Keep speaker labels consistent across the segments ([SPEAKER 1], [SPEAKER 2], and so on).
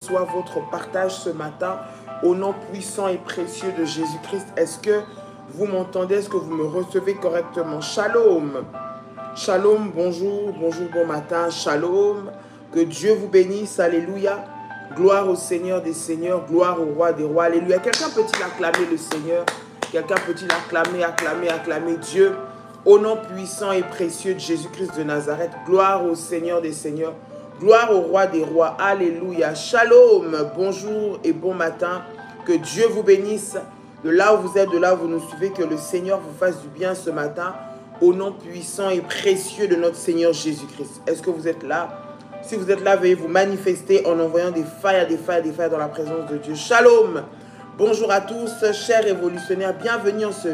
[SPEAKER 1] reçois votre partage ce matin au nom puissant et précieux de Jésus-Christ. Est-ce que vous m'entendez? Est-ce que vous me recevez correctement? Shalom. Shalom, bonjour, bonjour, bon matin. Shalom. Que Dieu vous bénisse. Alléluia. Gloire au Seigneur des Seigneurs. Gloire au Roi des Rois. Alléluia. Quelqu'un peut-il acclamer le Seigneur? Quelqu'un peut-il acclamer Dieu? Au nom puissant et précieux de Jésus-Christ de Nazareth. Gloire au Seigneur des Seigneurs. Gloire au Roi des Rois. Alléluia. Shalom. Bonjour et bon matin. Que Dieu vous bénisse. De là où vous êtes, de là où vous nous suivez, que le Seigneur vous fasse du bien ce matin. Au nom puissant et précieux de notre Seigneur Jésus-Christ. Est-ce que vous êtes là? Si vous êtes là, veuillez vous manifester en envoyant des failles dans la présence de Dieu. Shalom. Bonjour à tous, chers révolutionnaires. Bienvenue en ce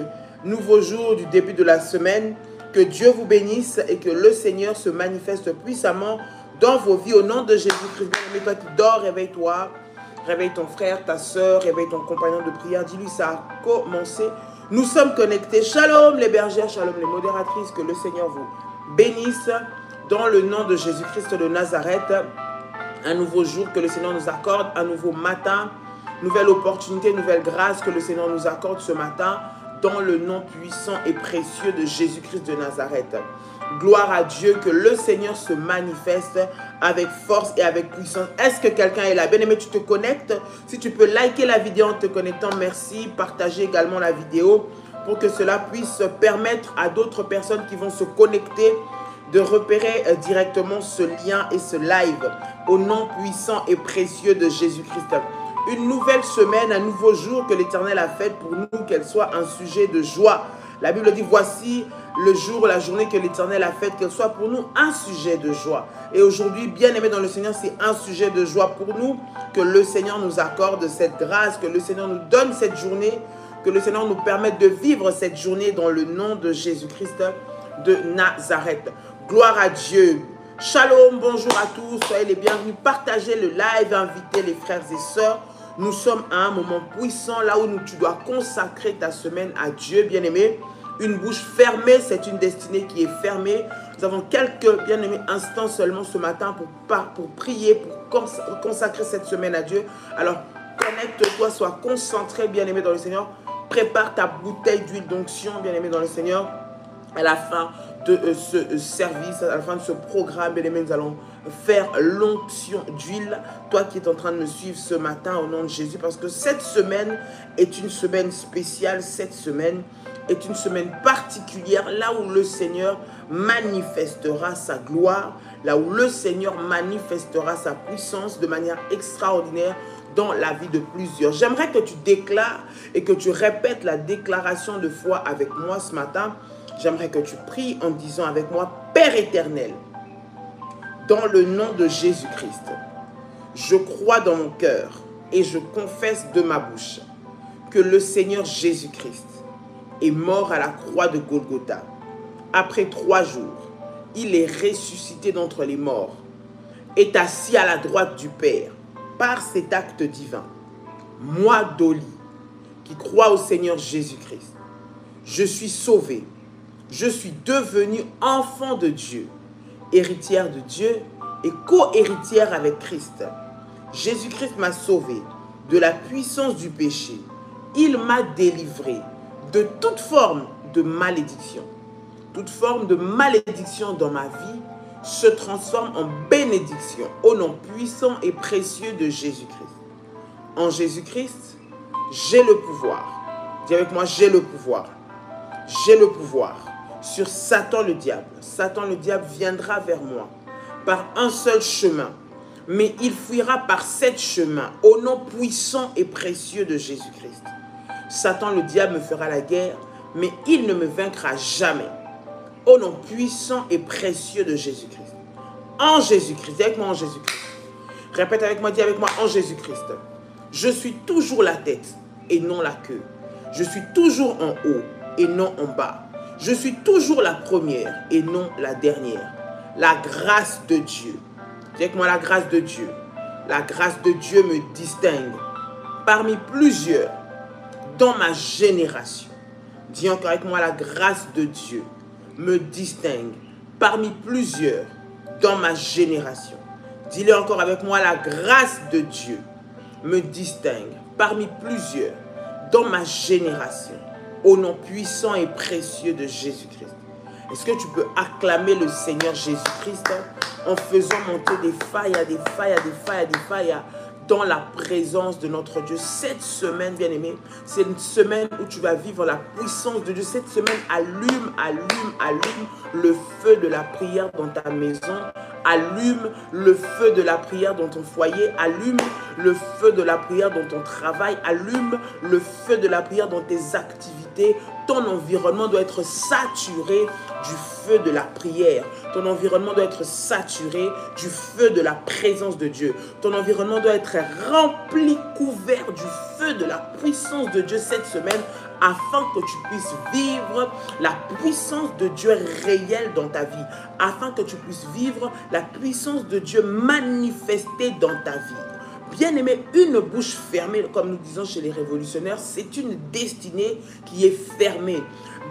[SPEAKER 1] nouveau jour du début de la semaine. Que Dieu vous bénisse et que le Seigneur se manifeste puissamment dans vos vies au nom de Jésus-Christ. Bien-aimé, toi qui dors, réveille-toi. Réveille ton frère, ta soeur, réveille ton compagnon de prière. Dis-lui, ça a commencé. Nous sommes connectés. Shalom les bergères, shalom les modératrices. Que le Seigneur vous bénisse dans le nom de Jésus-Christ de Nazareth. Un nouveau jour que le Seigneur nous accorde, un nouveau matin. Nouvelle opportunité, nouvelle grâce que le Seigneur nous accorde ce matin dans le nom puissant et précieux de Jésus-Christ de Nazareth. Gloire à Dieu, que le Seigneur se manifeste avec force et avec puissance. Est-ce que quelqu'un est là? Bien-aimé, tu te connectes? Si tu peux liker la vidéo en te connectant, merci. Partagez également la vidéo pour que cela puisse permettre à d'autres personnes qui vont se connecter de repérer directement ce lien et ce live au nom puissant et précieux de Jésus-Christ. Une nouvelle semaine, un nouveau jour que l'Éternel a fait pour nous, qu'elle soit un sujet de joie. La Bible dit, voici le jour, la journée que l'Éternel a faite, qu'elle soit pour nous un sujet de joie. Et aujourd'hui, bien-aimé dans le Seigneur, c'est un sujet de joie pour nous, que le Seigneur nous accorde cette grâce, que le Seigneur nous donne cette journée, que le Seigneur nous permette de vivre cette journée dans le nom de Jésus-Christ de Nazareth. Gloire à Dieu. Shalom, bonjour à tous, soyez les bienvenus. Partagez le live, invitez les frères et sœurs. Nous sommes à un moment puissant, là où tu dois consacrer ta semaine à Dieu, bien-aimé. Une bouche fermée, c'est une destinée qui est fermée. Nous avons quelques, bien-aimés, instants seulement ce matin pour prier, pour consacrer cette semaine à Dieu. Alors, connecte-toi, sois concentré, bien-aimé dans le Seigneur. Prépare ta bouteille d'huile d'onction, bien-aimé dans le Seigneur. À la fin de ce service, à la fin de ce programme, bien aimé, nous allons faire l'onction d'huile. Toi qui es en train de me suivre ce matin au nom de Jésus, parce que cette semaine est une semaine spéciale, cette semaine est une semaine particulière, là où le Seigneur manifestera sa gloire, là où le Seigneur manifestera sa puissance de manière extraordinaire dans la vie de plusieurs. J'aimerais que tu déclares et que tu répètes la déclaration de foi avec moi ce matin. J'aimerais que tu pries en disant avec moi, Père éternel, dans le nom de Jésus-Christ, je crois dans mon cœur et je confesse de ma bouche que le Seigneur Jésus-Christ est mort à la croix de Golgotha. Après 3 jours, il est ressuscité d'entre les morts, est assis à la droite du Père par cet acte divin. Moi, Dolly, qui crois au Seigneur Jésus-Christ, je suis sauvé. Je suis devenue enfant de Dieu, héritière de Dieu et co-héritière avec Christ. Jésus-Christ m'a sauvé de la puissance du péché. Il m'a délivré de toute forme de malédiction. Toute forme de malédiction dans ma vie se transforme en bénédiction au nom puissant et précieux de Jésus-Christ. En Jésus-Christ, j'ai le pouvoir. Dis avec moi, j'ai le pouvoir. J'ai le pouvoir sur Satan le diable. Satan le diable viendra vers moi par un seul chemin, mais il fuira par 7 chemins au nom puissant et précieux de Jésus-Christ. Satan le diable me fera la guerre, mais il ne me vaincra jamais au nom puissant et précieux de Jésus-Christ. En Jésus-Christ, dis avec moi en Jésus-Christ. Répète avec moi, dis avec moi en Jésus-Christ. Je suis toujours la tête et non la queue. Je suis toujours en haut et non en bas. Je suis toujours la première et non la dernière. La grâce de Dieu. Dis avec moi la grâce de Dieu. La grâce de Dieu me distingue parmi plusieurs dans ma génération. Dis encore avec moi la grâce de Dieu me distingue parmi plusieurs dans ma génération. Dis-le encore avec moi, la grâce de Dieu me distingue parmi plusieurs dans ma génération, au nom puissant et précieux de Jésus-Christ. Est-ce que tu peux acclamer le Seigneur Jésus-Christ en faisant monter des failles, des failles, des failles, des failles dans la présence de notre Dieu? Cette semaine, bien-aimé, c'est une semaine où tu vas vivre la puissance de Dieu. Cette semaine, allume le feu de la prière dans ta maison. Allume le feu de la prière dans ton foyer. Allume le feu de la prière dans ton travail. Allume le feu de la prière dans tes activités. Ton environnement doit être saturé du feu de la prière. Ton environnement doit être saturé du feu de la présence de Dieu. Ton environnement doit être rempli, couvert du feu de la puissance de Dieu cette semaine, afin que tu puisses vivre la puissance de Dieu réelle dans ta vie, afin que tu puisses vivre la puissance de Dieu manifestée dans ta vie. Bien-aimé, une bouche fermée, comme nous disons chez les révolutionnaires, c'est une destinée qui est fermée.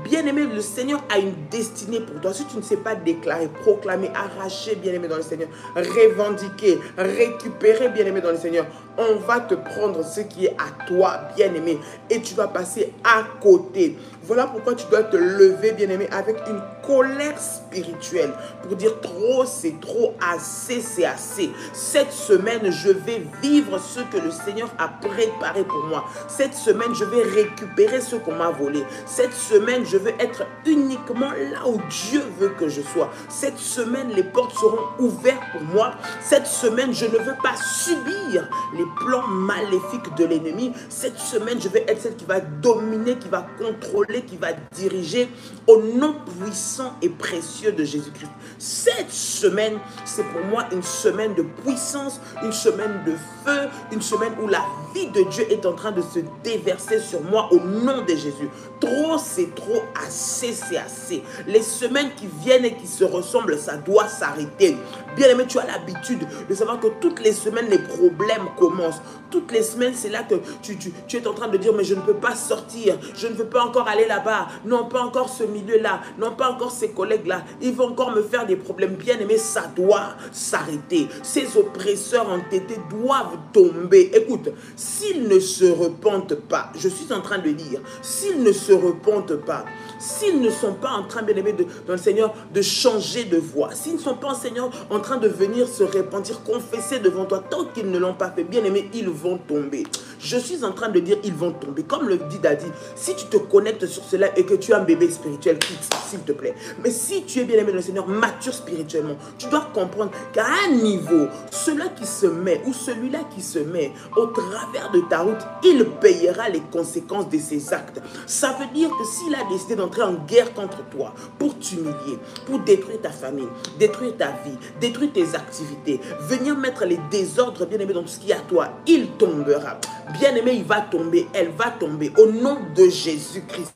[SPEAKER 1] Bien-aimé, le Seigneur a une destinée pour toi. Si tu ne sais pas déclarer, proclamer, arracher, bien-aimé dans le Seigneur, revendiquer, récupérer, bien-aimé dans le Seigneur, on va te prendre ce qui est à toi, bien-aimé, et tu vas passer à côté. Voilà pourquoi tu dois te lever, bien-aimé, avec une colère spirituelle pour dire trop, c'est trop, assez, c'est assez. Cette semaine, je vais vivre ce que le Seigneur a préparé pour moi. Cette semaine, je vais récupérer ce qu'on m'a volé. Cette semaine, je veux être uniquement là où Dieu veut que je sois. Cette semaine, les portes seront ouvertes pour moi. Cette semaine, je ne veux pas subir les plans maléfiques de l'ennemi. Cette semaine, je vais être celle qui va dominer, qui va contrôler, qui va diriger au nom puissant et précieux de Jésus-Christ. Cette semaine, c'est pour moi une semaine de puissance, une semaine de feu, une semaine où la vie de Dieu est en train de se déverser sur moi au nom de Jésus. Trop, c'est trop, assez, c'est assez. Les semaines qui viennent et qui se ressemblent, ça doit s'arrêter. Bien-aimé, tu as l'habitude de savoir que toutes les semaines, les problèmes commencent. Toutes les semaines, c'est là que tu es en train de dire, mais je ne peux pas sortir, je ne veux pas encore aller là-bas, non, pas encore ce milieu-là, non, pas encore ces collègues-là, ils vont encore me faire des problèmes. Bien-aimé, ça doit s'arrêter. Ces oppresseurs entêtés doivent tomber. Écoute, s'ils ne se repentent pas, je suis en train de dire, s'ils ne se repentent pas, s'ils ne sont pas en train, bien-aimé, dans le Seigneur, de changer de voie, s'ils ne sont pas, Seigneur, en train de venir se repentir, confesser devant toi, tant qu'ils ne l'ont pas fait, bien-aimé, ils vont tomber. Je suis en train de dire, ils vont tomber. Comme le dit Dadi, si tu te connectes sur cela et que tu as un bébé spirituel, quitte, s'il te plaît. Mais si tu es bien-aimé dans le Seigneur, mature spirituellement, tu dois comprendre qu'à un niveau, celui qui se met ou celui-là qui se met au travers de ta route, il payera les conséquences de ses actes. Ça veut dire que s'il a décidé d'entrer en guerre contre toi, pour t'humilier, pour détruire ta famille, détruire ta vie, détruire tes activités, venir mettre les désordres, bien-aimé, dans tout ce qui est à toi, il tombera. Bien-aimé, il va tomber, elle va tomber. Au nom de Jésus-Christ.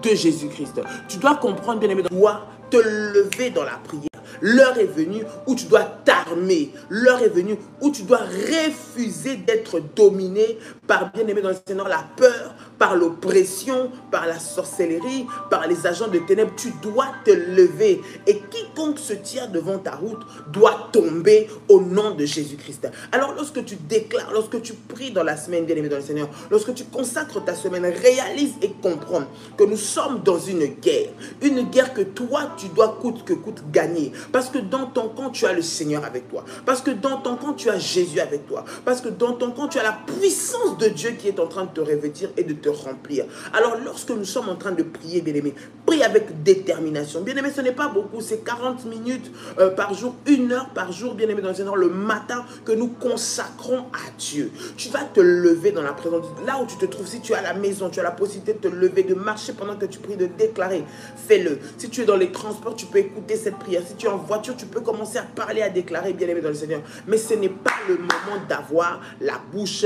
[SPEAKER 1] De Jésus-Christ. Tu dois comprendre, bien-aimé, tu dois te lever dans la prière. L'heure est venue où tu dois t'armer. L'heure est venue où tu dois refuser d'être dominé par, bien-aimé dans le Seigneur, la peur, par l'oppression, par la sorcellerie, par les agents de ténèbres. Tu dois te lever. Et quiconque se tient devant ta route doit tomber au nom de Jésus-Christ. Alors lorsque tu déclares, lorsque tu pries dans la semaine, bien-aimé dans le Seigneur, lorsque tu consacres ta semaine, réalise et comprends que nous sommes dans une guerre que toi, tu dois coûte que coûte gagner. Parce que dans ton camp, tu as le Seigneur avec toi. Parce que dans ton camp, tu as Jésus avec toi. Parce que dans ton camp, tu as la puissance de Dieu qui est en train de te revêtir et de te remplir. Alors, lorsque nous sommes en train de prier, bien-aimé, prie avec détermination. Bien-aimé, ce n'est pas beaucoup, c'est 40 minutes par jour, 1 heure par jour, bien-aimé dans le Seigneur, le matin que nous consacrons à Dieu. Tu vas te lever dans la présence, là où tu te trouves. Si tu es à la maison, tu as la possibilité de te lever, de marcher pendant que tu pries, de déclarer. Fais-le. Si tu es dans les transports, tu peux écouter cette prière. Si tu es en voiture, tu peux commencer à parler, à déclarer, bien-aimé dans le Seigneur. Mais ce n'est pas le moment d'avoir la bouche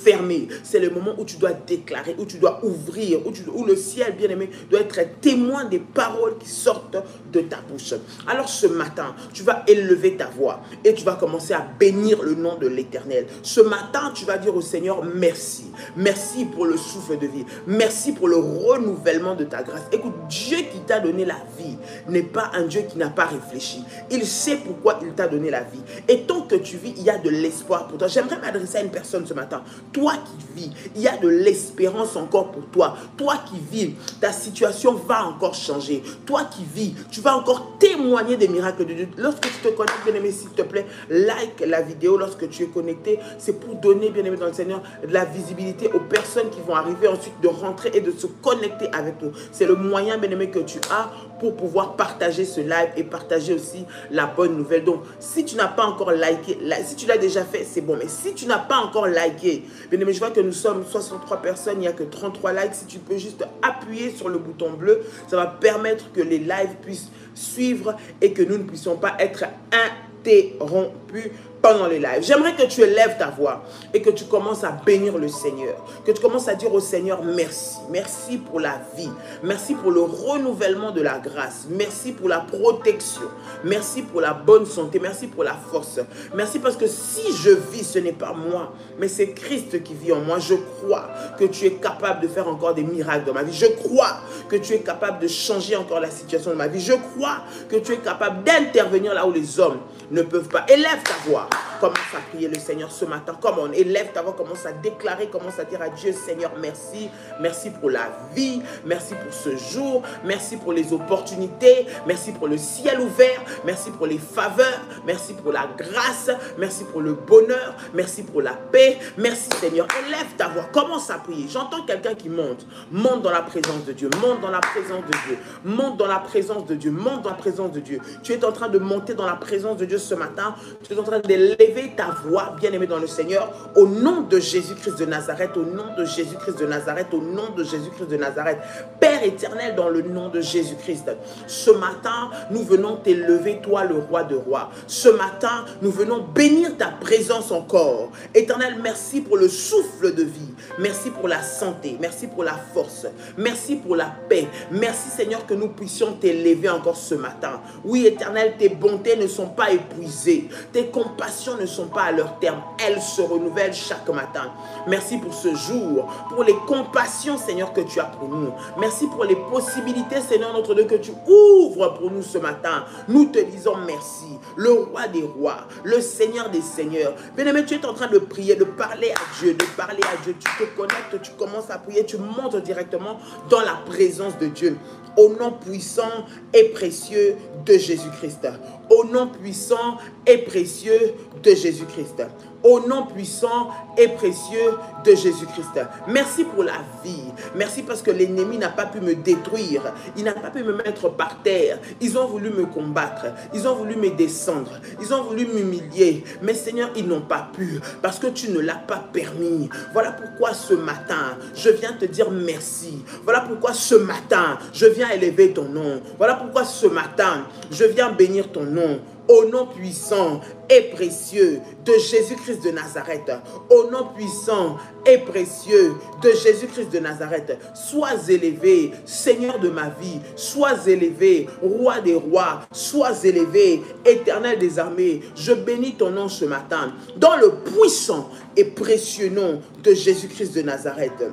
[SPEAKER 1] fermée. C'est le moment où tu dois déclarer, où tu dois ouvrir, où le ciel, bien-aimé, doit être témoin témoin des paroles qui sortent de ta bouche. Alors ce matin, tu vas élever ta voix et tu vas commencer à bénir le nom de l'Éternel. Ce matin, tu vas dire au Seigneur merci. Merci pour le souffle de vie. Merci pour le renouvellement de ta grâce. Écoute, Dieu qui t'a donné la vie n'est pas un Dieu qui n'a pas réfléchi. Il sait pourquoi il t'a donné la vie. Et tant que tu vis, il y a de l'espoir pour toi. J'aimerais m'adresser à une personne ce matin. Toi qui vis, il y a de l'espérance encore pour toi. Toi qui vis, ta situation va encore changer. Toi qui vis, tu vas encore témoigner des miracles de Dieu. Lorsque tu te connectes, bien-aimé, s'il te plaît, like la vidéo lorsque tu es connecté. C'est pour donner, bien-aimé dans le Seigneur, de la visibilité aux personnes qui vont arriver ensuite de rentrer et de se connecter avec nous. C'est le moyen, bien-aimé, que tu as pour pouvoir partager ce live et partager aussi la bonne nouvelle. Donc, si tu n'as pas encore liké, si tu l'as déjà fait, c'est bon. Mais si tu n'as pas encore liké, bien-aimé, je vois que nous sommes 63 personnes, il n'y a que 33 likes. Si tu peux juste appuyer sur le bouton bleu, ça va permettre que les lives puissent suivre et que nous ne puissions pas être interrompus pendant les lives. J'aimerais que tu élèves ta voix et que tu commences à bénir le Seigneur. Que tu commences à dire au Seigneur merci. Merci pour la vie. Merci pour le renouvellement de la grâce. Merci pour la protection. Merci pour la bonne santé. Merci pour la force. Merci parce que si je vis, ce n'est pas moi, mais c'est Christ qui vit en moi. Je crois que tu es capable de faire encore des miracles dans ma vie. Je crois que tu es capable de changer encore la situation de ma vie. Je crois que tu es capable d'intervenir là où les hommes ne peuvent pas. Élève ta voix. Commence à prier le Seigneur ce matin. Comment? Élève ta voix, commence à déclarer, commence à dire à Dieu, Seigneur, merci. Merci pour la vie. Merci pour ce jour. Merci pour les opportunités. Merci pour le ciel ouvert. Merci pour les faveurs. Merci pour la grâce. Merci pour le bonheur. Merci pour la paix. Merci Seigneur. Élève ta voix. Commence à prier. J'entends quelqu'un qui monte. Monte dans la présence de Dieu. Monte dans la présence de Dieu. Monte dans la présence de Dieu. Monte dans la présence de Dieu. Tu es en train de monter dans la présence de Dieu ce matin. Tu es en train d'élever ta voix, bien-aimé dans le Seigneur, au nom de Jésus-Christ de Nazareth, au nom de Jésus-Christ de Nazareth, au nom de Jésus-Christ de Nazareth. Père éternel, dans le nom de Jésus-Christ, ce matin, nous venons t'élever, toi, le roi de rois. Ce matin, nous venons bénir ta présence encore. Éternel, merci pour le souffle de vie. Merci pour la santé. Merci pour la force. Merci pour la paix. Merci, Seigneur, que nous puissions t'élever encore ce matin. Oui, éternel, tes bontés ne sont pas épuisées. Tes compassions ne sont pas à leur terme. Elles se renouvellent chaque matin. Merci pour ce jour, pour les compassions, Seigneur, que tu as pour nous. Merci pour les possibilités, Seigneur, notre Dieu, que tu ouvres pour nous ce matin. Nous te disons merci. Le roi des rois, le Seigneur des seigneurs. Bien-aimé, tu es en train de prier, de parler à Dieu, de parler à Dieu. Tu te connectes, tu commences à prier, tu montes directement dans la présence de Dieu. Au nom puissant et précieux de Jésus-Christ. Au nom puissant et précieux de Jésus-Christ. Au nom puissant et précieux de Jésus-Christ. Merci pour la vie. Merci parce que l'ennemi n'a pas pu me détruire. Il n'a pas pu me mettre par terre. Ils ont voulu me combattre. Ils ont voulu me descendre. Ils ont voulu m'humilier. Mais Seigneur, ils n'ont pas pu parce que tu ne l'as pas permis. Voilà pourquoi ce matin, je viens te dire merci. Voilà pourquoi ce matin, je viens élever ton nom. Voilà pourquoi ce matin, je viens bénir ton nom. Au nom puissant et précieux de Jésus-Christ de Nazareth. Au nom puissant et précieux de Jésus-Christ de Nazareth. Sois élevé, Seigneur de ma vie. Sois élevé, Roi des rois. Sois élevé, Éternel des armées. Je bénis ton nom ce matin. Dans le puissant et précieux nom de Jésus-Christ de Nazareth.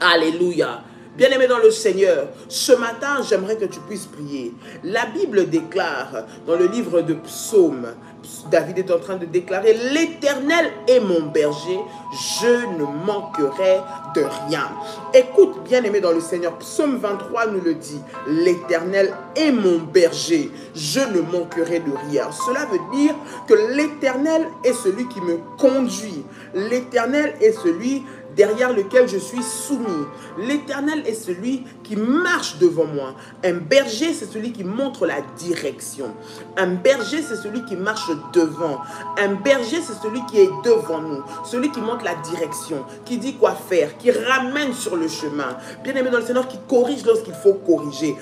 [SPEAKER 1] Alléluia. Bien-aimé dans le Seigneur, ce matin, j'aimerais que tu puisses prier. La Bible déclare dans le livre de Psaumes, David est en train de déclarer « L'Éternel est mon berger, je ne manquerai de rien. » Écoute, bien-aimé dans le Seigneur, Psaume 23 nous le dit « L'Éternel est mon berger, je ne manquerai de rien. » Cela veut dire que l'Éternel est celui qui me conduit. L'Éternel est celui derrière lequel je suis soumis. L'Éternel est celui qui marche devant moi. Un berger, c'est celui qui montre la direction. Un berger, c'est celui qui marche devant. Un berger, c'est celui qui est devant nous. Celui qui montre la direction, qui dit quoi faire, qui ramène sur le chemin. Bien-aimé dans le Seigneur, qui corrige lorsqu'il faut corriger.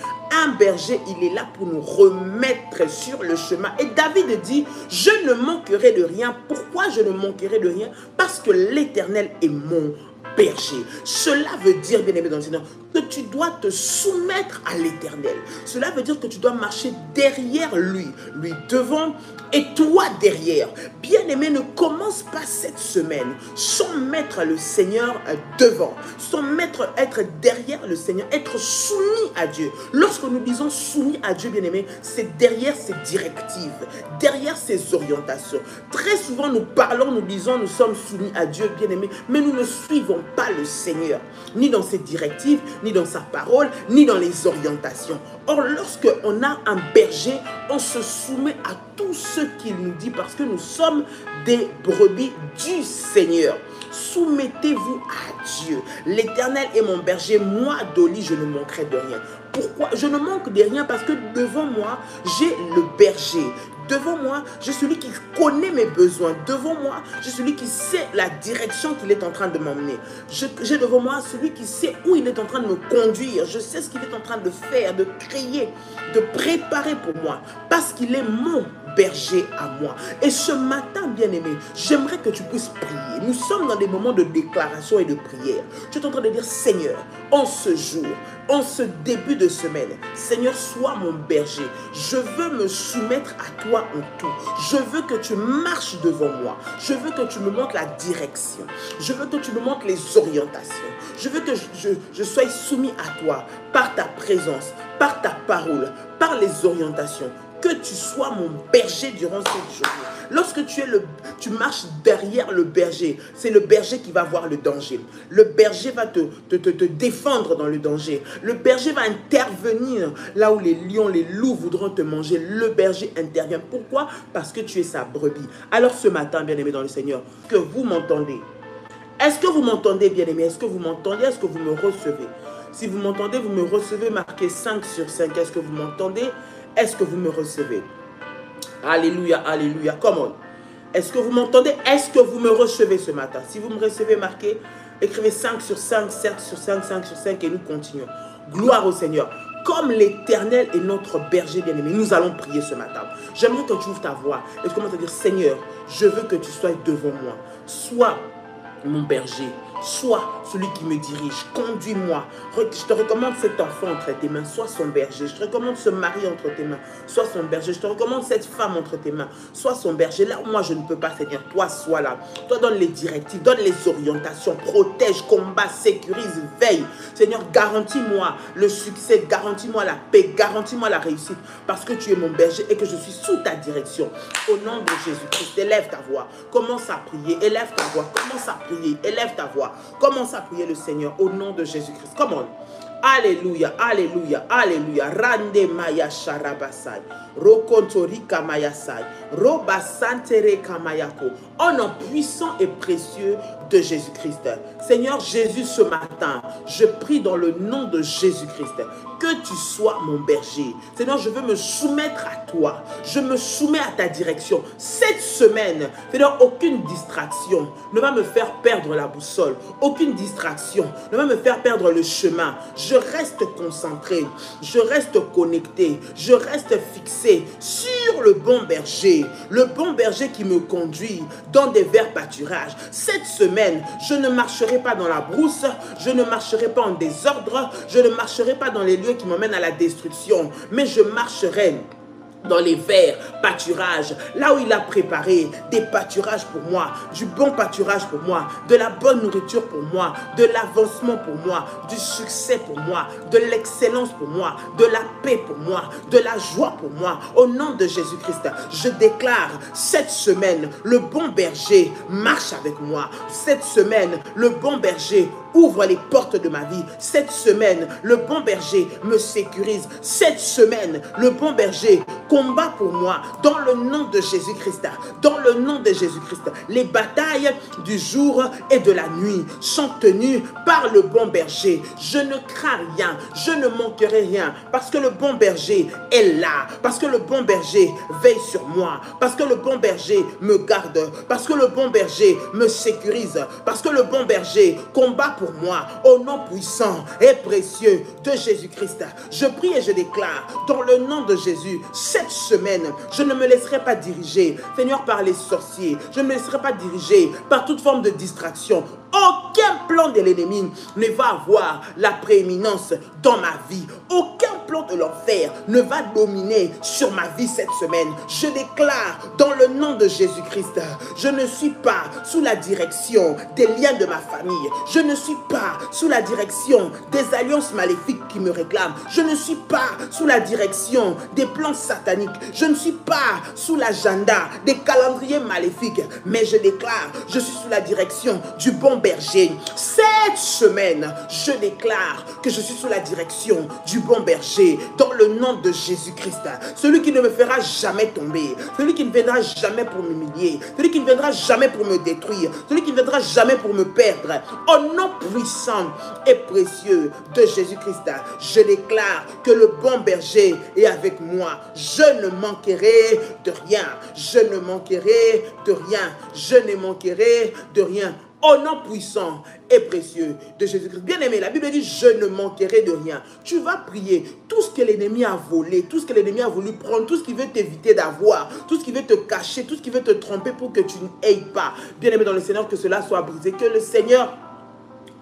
[SPEAKER 1] Un berger, il est là pour nous remettre sur le chemin. Et David dit, je ne manquerai de rien. Pourquoi je ne manquerai de rien? Parce que l'Éternel est mon berger. Cela veut dire, bien-aimé dans le Seigneur, que tu dois te soumettre à l'Éternel. Cela veut dire que tu dois marcher derrière lui, lui devant et toi derrière. Bien-aimé, ne commence pas cette semaine sans mettre le Seigneur devant, sans être derrière le Seigneur, être soumis à Dieu. Lorsque nous disons soumis à Dieu, bien-aimé, c'est derrière ses directives, derrière ses orientations. Très souvent, nous parlons, nous disons, nous sommes soumis à Dieu, bien-aimé, mais nous ne suivons pas le Seigneur, ni dans ses directives, ni dans sa parole, ni dans les orientations. Or, lorsque on a un berger, on se soumet à tout ce qu'il nous dit parce que nous sommes des brebis du Seigneur. Soumettez-vous à Dieu. L'Éternel est mon berger, moi, Dolly, je ne manquerai de rien. Pourquoi? Je ne manque de rien parce que devant moi, j'ai le berger. Devant moi, j'ai celui qui connaît mes besoins. Devant moi, j'ai celui qui sait la direction qu'il est en train de m'emmener. J'ai devant moi celui qui sait où il est en train de me conduire. Je sais ce qu'il est en train de faire, de créer, de préparer pour moi. Parce qu'il est mon berger à moi. Et ce matin, bien-aimé, j'aimerais que tu puisses prier. Nous sommes dans des moments de déclaration et de prière. Tu es en train de dire, Seigneur, en ce jour, en ce début de semaine, Seigneur, sois mon berger. Je veux me soumettre à toi en tout. Je veux que tu marches devant moi. Je veux que tu me montres la direction. Je veux que tu me montres les orientations. Je veux que je sois soumis à toi par ta présence, par ta parole, par les orientations. Que tu sois mon berger durant cette journée. Lorsque tu marches derrière le berger, c'est le berger qui va voir le danger. Le berger va te défendre dans le danger. Le berger va intervenir là où les lions, les loups voudront te manger. Le berger intervient. Pourquoi? Parce que tu es sa brebis. Alors ce matin, bien-aimé dans le Seigneur, que vous m'entendez. Est-ce que vous m'entendez, bien-aimé? Est-ce que vous m'entendez? Est-ce que vous me recevez? Si vous m'entendez, vous me recevez, marqué 5 sur 5. Est-ce que vous m'entendez? Est-ce que vous me recevez? Alléluia, alléluia. Come on. Est-ce que vous m'entendez? Est-ce que vous me recevez ce matin? Si vous me recevez, marquez, écrivez 5 sur 5, 7 sur 5, 5 sur 5 et nous continuons. Gloire au Seigneur. Comme l'Éternel est notre berger bien-aimé, nous allons prier ce matin. J'aimerais que tu ouvres ta voix et tu commences à dire, Seigneur, je veux que tu sois devant moi. Sois mon berger. Sois celui qui me dirige, conduis-moi. Je te recommande cet enfant entre tes mains, sois son berger. Je te recommande ce mari entre tes mains, sois son berger. Je te recommande cette femme entre tes mains, sois son berger. Là où moi je ne peux pas, Seigneur, toi sois là. Toi donne les directives, donne les orientations, protège, combat, sécurise, veille. Seigneur, garantis-moi le succès, garantis-moi la paix, garantis-moi la réussite. Parce que tu es mon berger et que je suis sous ta direction. Au nom de Jésus-Christ, élève ta voix. Commence à prier, élève ta voix. Commence à prier, élève ta voix. Commence à prier le Seigneur au nom de Jésus-Christ. Come on. Alléluia, alléluia, alléluia. Rande maya sharabasai. Rokontorika mayasai. Robasantere kamayako. Au nom puissant et précieux de Jésus-Christ. Seigneur Jésus, ce matin, je prie dans le nom de Jésus-Christ que tu sois mon berger. Seigneur, je veux me soumettre à toi. Je me soumets à ta direction. Cette semaine, Seigneur, aucune distraction ne va me faire perdre la boussole. Aucune distraction ne va me faire perdre le chemin. Je reste concentré. Je reste connecté. Je reste fixé sur le bon berger. Le bon berger qui me conduit dans des verts pâturages. Cette semaine, je ne marcherai pas dans la brousse. Je ne marcherai pas en désordre. Je ne marcherai pas dans les lieux qui m'emmènent à la destruction. Mais je marcherai dans les verts pâturages, là où il a préparé des pâturages pour moi, du bon pâturage pour moi, de la bonne nourriture pour moi, de l'avancement pour moi, du succès pour moi, de l'excellence pour moi, de la paix pour moi, de la joie pour moi. Au nom de Jésus-Christ, je déclare cette semaine, le bon berger marche avec moi. Cette semaine, le bon berger ouvre les portes de ma vie. Cette semaine, le bon berger me sécurise. Cette semaine, le bon berger combat pour moi dans le nom de Jésus-Christ. Dans le nom de Jésus-Christ. Les batailles du jour et de la nuit sont tenues par le bon berger. Je ne crains rien. Je ne manquerai rien parce que le bon berger est là. Parce que le bon berger veille sur moi. Parce que le bon berger me garde. Parce que le bon berger me sécurise. Parce que le bon berger combat pour pour moi. Au nom puissant et précieux de Jésus-Christ, je prie et je déclare dans le nom de Jésus, cette semaine, je ne me laisserai pas diriger, Seigneur, par les sorciers. Je ne me laisserai pas diriger par toute forme de distraction. Aucun plan de l'ennemi ne va avoir la prééminence dans ma vie. Aucun plan de l'enfer ne va dominer sur ma vie cette semaine. Je déclare dans le nom de Jésus-Christ, je ne suis pas sous la direction des liens de ma famille. Je ne suis pas sous la direction des alliances maléfiques qui me réclament. Je ne suis pas sous la direction des plans sataniques. Je ne suis pas sous l'agenda des calendriers maléfiques. Mais je déclare, je suis sous la direction du bon berger. Cette semaine, je déclare que je suis sous la direction du bon berger dans le nom de Jésus-Christ. Celui qui ne me fera jamais tomber, celui qui ne viendra jamais pour m'humilier, celui qui ne viendra jamais pour me détruire, celui qui ne viendra jamais pour me perdre. Au nom puissant et précieux de Jésus-Christ, je déclare que le bon berger est avec moi. Je ne manquerai de rien. Je ne manquerai de rien. Je ne manquerai de rien. Au nom puissant et précieux de Jésus-Christ. Bien-aimé, la Bible dit, je ne manquerai de rien. Tu vas prier tout ce que l'ennemi a volé, tout ce que l'ennemi a voulu prendre, tout ce qui veut t'éviter d'avoir, tout ce qui veut te cacher, tout ce qui veut te tromper pour que tu n'aies pas. Bien-aimé dans le Seigneur, que cela soit brisé, que le Seigneur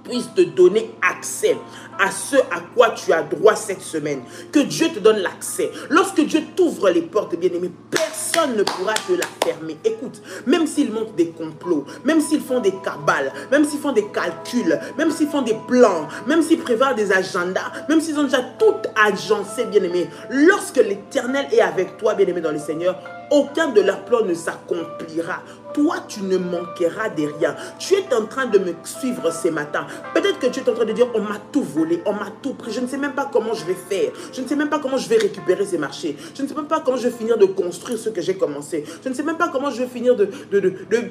[SPEAKER 1] puisse te donner accès à ce à quoi tu as droit cette semaine. Que Dieu te donne l'accès. Lorsque Dieu t'ouvre les portes, bien-aimé, personne ne pourra te la fermer. Écoute, même s'ils montent des complots, même s'ils font des cabales, même s'ils font des calculs, même s'ils font des plans, même s'ils prévoient des agendas, même s'ils ont déjà tout agencé, bien-aimé, lorsque l'Éternel est avec toi, bien-aimé dans le Seigneur, aucun de leurs plans ne s'accomplira. Toi, tu ne manqueras de rien. Tu es en train de me suivre ce matin. Peut-être que tu es en train de dire, on m'a tout volé, on m'a tout pris. Je ne sais même pas comment je vais faire. Je ne sais même pas comment je vais récupérer ces marchés. Je ne sais même pas comment je vais finir de construire ce que j'ai commencé. Je ne sais même pas comment je vais finir de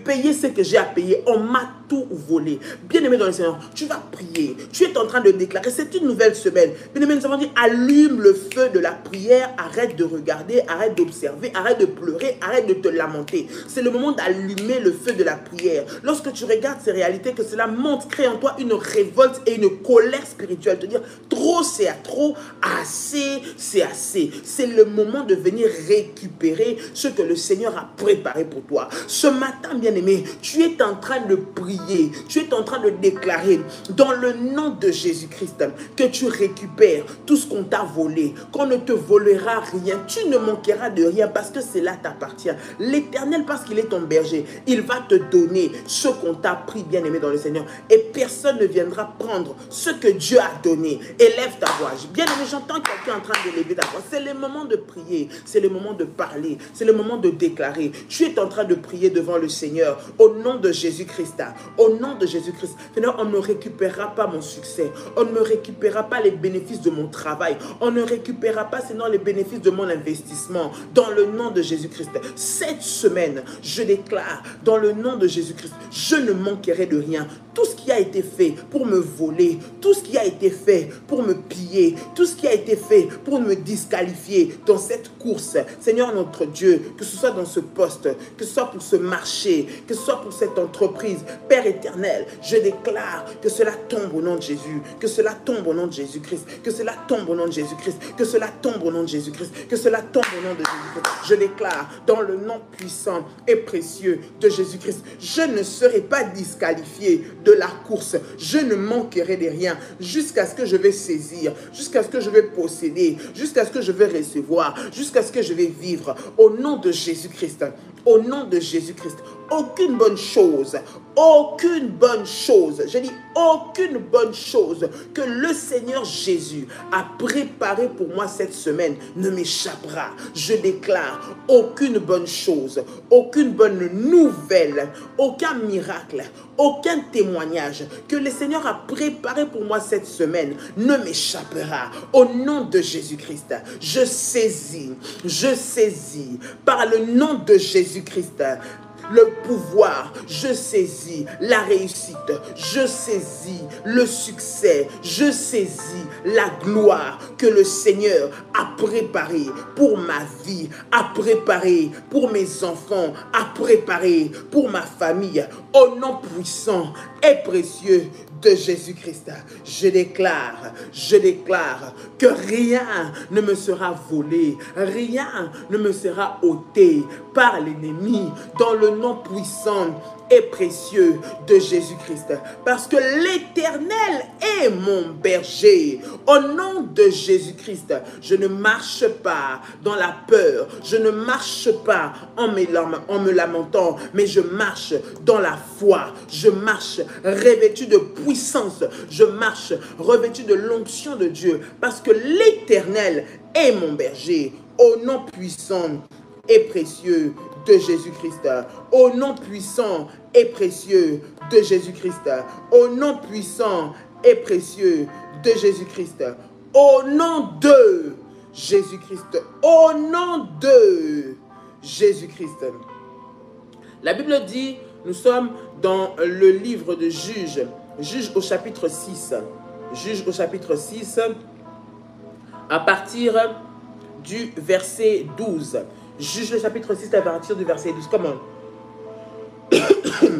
[SPEAKER 1] payer ce que j'ai à payer. On m'a tout volé. Bien-aimé dans le Seigneur, tu vas prier. Tu es en train de déclarer. C'est une nouvelle semaine. Bien-aimé, nous avons dit, allume le feu de la prière. Arrête de regarder, arrête d'observer, arrête de pleurer, arrête de te lamenter. C'est le moment d'allumer le feu de la prière. Lorsque tu regardes ces réalités, que cela monte, crée en toi une révolte et une colère spirituelle. Te dire, trop c'est à trop, assez c'est assez. C'est le moment de venir récupérer ce que le Seigneur a préparé pour toi. Ce matin, bien-aimé, tu es en train de prier, tu es en train de déclarer dans le nom de Jésus-Christ que tu récupères tout ce qu'on t'a volé, qu'on ne te volera rien, tu ne manqueras de rien parce que cela t'appartient. L'Éternel, parce qu'il est ton berger, il va te donner ce qu'on t'a pris, bien-aimé dans le Seigneur, et personne ne viendra prendre ce que Dieu a donné. Élève ta voix. Bien-aimé, j'entends quelqu'un en train d'élever ta voix. C'est le moment de prier, c'est le moment de parler, c'est le moment de déclarer. Tu es en train de prier devant le Seigneur au nom de Jésus-Christ. Au nom de Jésus-Christ. Seigneur, on ne récupérera pas mon succès. On ne récupérera pas les bénéfices de mon travail. On ne récupérera pas, sinon, les bénéfices de mon investissement. Dans le nom de Jésus-Christ. Cette semaine, je déclare, dans le nom de Jésus-Christ, je ne manquerai de rien. Tout ce qui a été fait pour me voler, tout ce qui a été fait pour me piller, tout ce qui a été fait pour me disqualifier dans cette course, Seigneur notre Dieu, que ce soit dans ce poste, que ce soit pour ce marché, que ce soit pour cette entreprise, Père éternel, je déclare que cela tombe au nom de Jésus, que cela tombe au nom de Jésus-Christ, que cela tombe au nom de Jésus-Christ, que cela tombe au nom de Jésus-Christ, que cela tombe au nom de Jésus-Christ. Je déclare dans le nom puissant et précieux de Jésus-Christ, je ne serai pas disqualifié de la course, je ne manquerai de rien jusqu'à ce que je vais saisir, jusqu'à ce que je vais posséder, jusqu'à ce que je vais recevoir, jusqu'à ce que je vais vivre au nom de Jésus-Christ. Au nom de Jésus-Christ, aucune bonne chose, je dis aucune bonne chose que le Seigneur Jésus a préparé pour moi cette semaine ne m'échappera. Je déclare aucune bonne chose, aucune bonne nouvelle, aucun miracle, aucun témoignage que le Seigneur a préparé pour moi cette semaine ne m'échappera. Au nom de Jésus-Christ, je saisis par le nom de Jésus-Christ le pouvoir, je saisis la réussite, je saisis le succès, je saisis la gloire que le Seigneur a préparée pour ma vie, a préparée pour mes enfants, a préparée pour ma famille, au nom puissant et précieux de Jésus-Christ. Je déclare que rien ne me sera volé, rien ne me sera ôté par l'ennemi dans le nom puissant et précieux de Jésus-Christ. Parce que l'Éternel est mon berger. Au nom de Jésus-Christ, je ne marche pas dans la peur. Je ne marche pas en me lamentant, mais je marche dans la foi. Je marche revêtu de puissance. Je marche revêtu de l'onction de Dieu. Parce que l'Éternel est mon berger. Au nom puissant et précieux de Jésus-Christ. Au nom puissant et précieux de Jésus-Christ. Au nom puissant et précieux de Jésus-Christ. Au nom de Jésus-Christ. Au nom de Jésus-Christ. La Bible dit, nous sommes dans le livre de Juges. Juges au chapitre 6. Juges au chapitre 6. À partir du verset 12. Juge le chapitre 6 à partir du verset 12. Comment?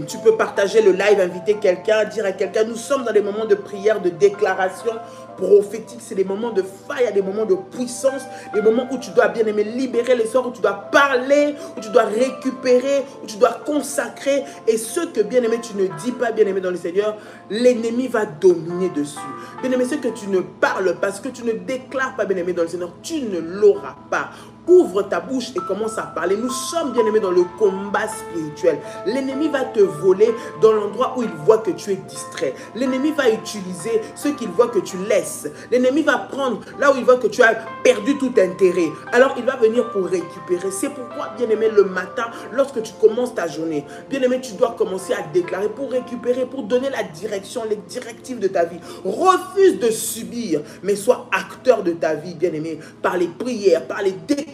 [SPEAKER 1] Tu peux partager le live, inviter quelqu'un, dire à quelqu'un, nous sommes dans des moments de prière, de déclaration prophétique. C'est des moments de faille, des moments de puissance, des moments où tu dois bien aimer libérer les sorts, où tu dois parler, où tu dois récupérer, où tu dois consacrer. Et ce que bien aimé tu ne dis pas, bien aimé dans le Seigneur, l'ennemi va dominer dessus. Bien aimé, ce que tu ne parles pas, ce que tu ne déclares pas, bien aimé dans le Seigneur, tu ne l'auras pas. Ouvre ta bouche et commence à parler. Nous sommes bien aimés dans le combat spirituel. L'ennemi va te voler dans l'endroit où il voit que tu es distrait. L'ennemi va utiliser ce qu'il voit que tu laisses. L'ennemi va prendre là où il voit que tu as perdu tout intérêt. Alors il va venir pour récupérer. C'est pourquoi, bien aimé, le matin, lorsque tu commences ta journée, bien aimé, tu dois commencer à déclarer pour récupérer, pour donner la direction, les directives de ta vie. Refuse de subir, mais sois acteur de ta vie, bien aimé, par les prières, par les déclarations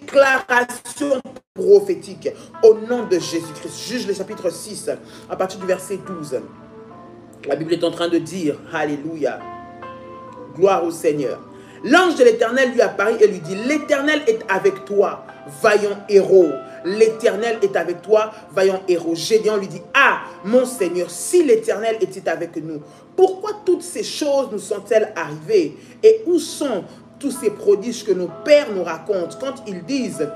[SPEAKER 1] prophétiques au nom de Jésus-Christ. Juge le chapitre 6 à partir du verset 12. La Bible est en train de dire, alléluia, gloire au Seigneur. L'ange de l'Éternel lui apparut et lui dit, l'Éternel est avec toi, vaillant héros. L'Éternel est avec toi, vaillant héros. Gédéon lui dit, ah, mon Seigneur, si l'Éternel était avec nous, pourquoi toutes ces choses nous sont-elles arrivées? Et où sont tous ces prodiges que nos pères nous racontent quand ils disent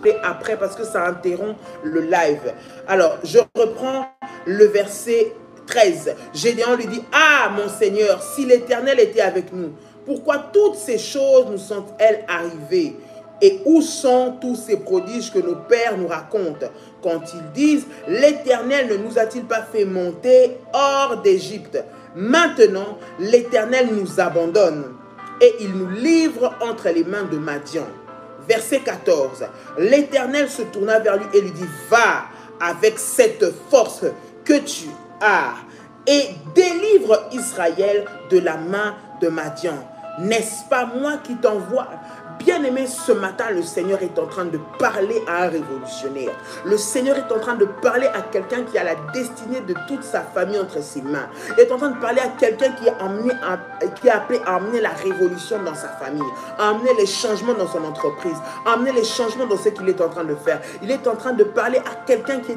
[SPEAKER 1] et après parce que ça interrompt le live. Alors, je reprends le verset 13. Gédéon lui dit, ah mon Seigneur, si l'Éternel était avec nous, pourquoi toutes ces choses nous sont-elles arrivées? Et où sont tous ces prodiges que nos pères nous racontent quand ils disent, l'Éternel ne nous a-t-il pas fait monter hors d'Égypte? Maintenant, l'Éternel nous abandonne et il nous livre entre les mains de Madian. Verset 14. L'Éternel se tourna vers lui et lui dit, va avec cette force que tu as et délivre Israël de la main de Madian. N'est-ce pas moi qui t'envoie? Bien-aimé, ce matin, le Seigneur est en train de parler à un révolutionnaire. Le Seigneur est en train de parler à quelqu'un qui a la destinée de toute sa famille entre ses mains. Il est en train de parler à quelqu'un qui est appelé à amener la révolution dans sa famille, à amener les changements dans son entreprise, à amener les changements dans ce qu'il est en train de faire. Il est en train de parler à quelqu'un qui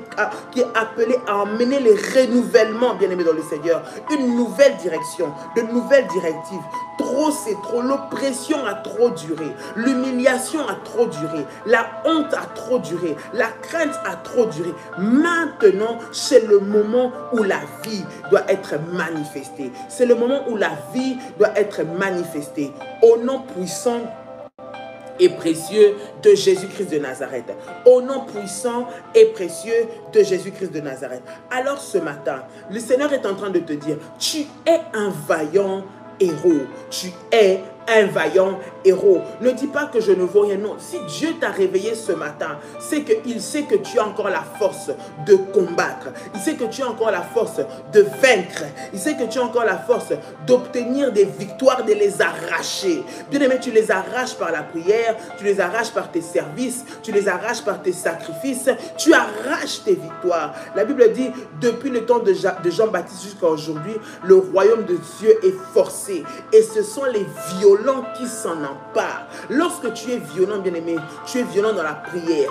[SPEAKER 1] est appelé à amener les renouvellements, bien-aimé dans le Seigneur, une nouvelle direction, de nouvelles directives. Trop, c'est trop. L'oppression a trop duré. L'humiliation a trop duré. La honte a trop duré. La crainte a trop duré. Maintenant, c'est le moment où la vie doit être manifestée. C'est le moment où la vie doit être manifestée. Au nom puissant et précieux de Jésus-Christ de Nazareth. Au nom puissant et précieux de Jésus-Christ de Nazareth. Alors ce matin, le Seigneur est en train de te dire, tu es un vaillant héros. Tu es un vaillant héros. Ne dis pas que je ne vaux rien. Non, si Dieu t'a réveillé ce matin, c'est qu'il sait que tu as encore la force de combattre. Il sait que tu as encore la force de vaincre. Il sait que tu as encore la force d'obtenir des victoires, de les arracher. Bien aimé, tu les arraches par la prière, tu les arraches par tes services, tu les arraches par tes sacrifices, tu arraches tes victoires. La Bible dit, depuis le temps de Jean-Baptiste jusqu'à aujourd'hui, le royaume de Dieu est forcé. Et ce sont les violents violent qui s'en empare. Lorsque tu es violent, bien-aimé, tu es violent dans la prière,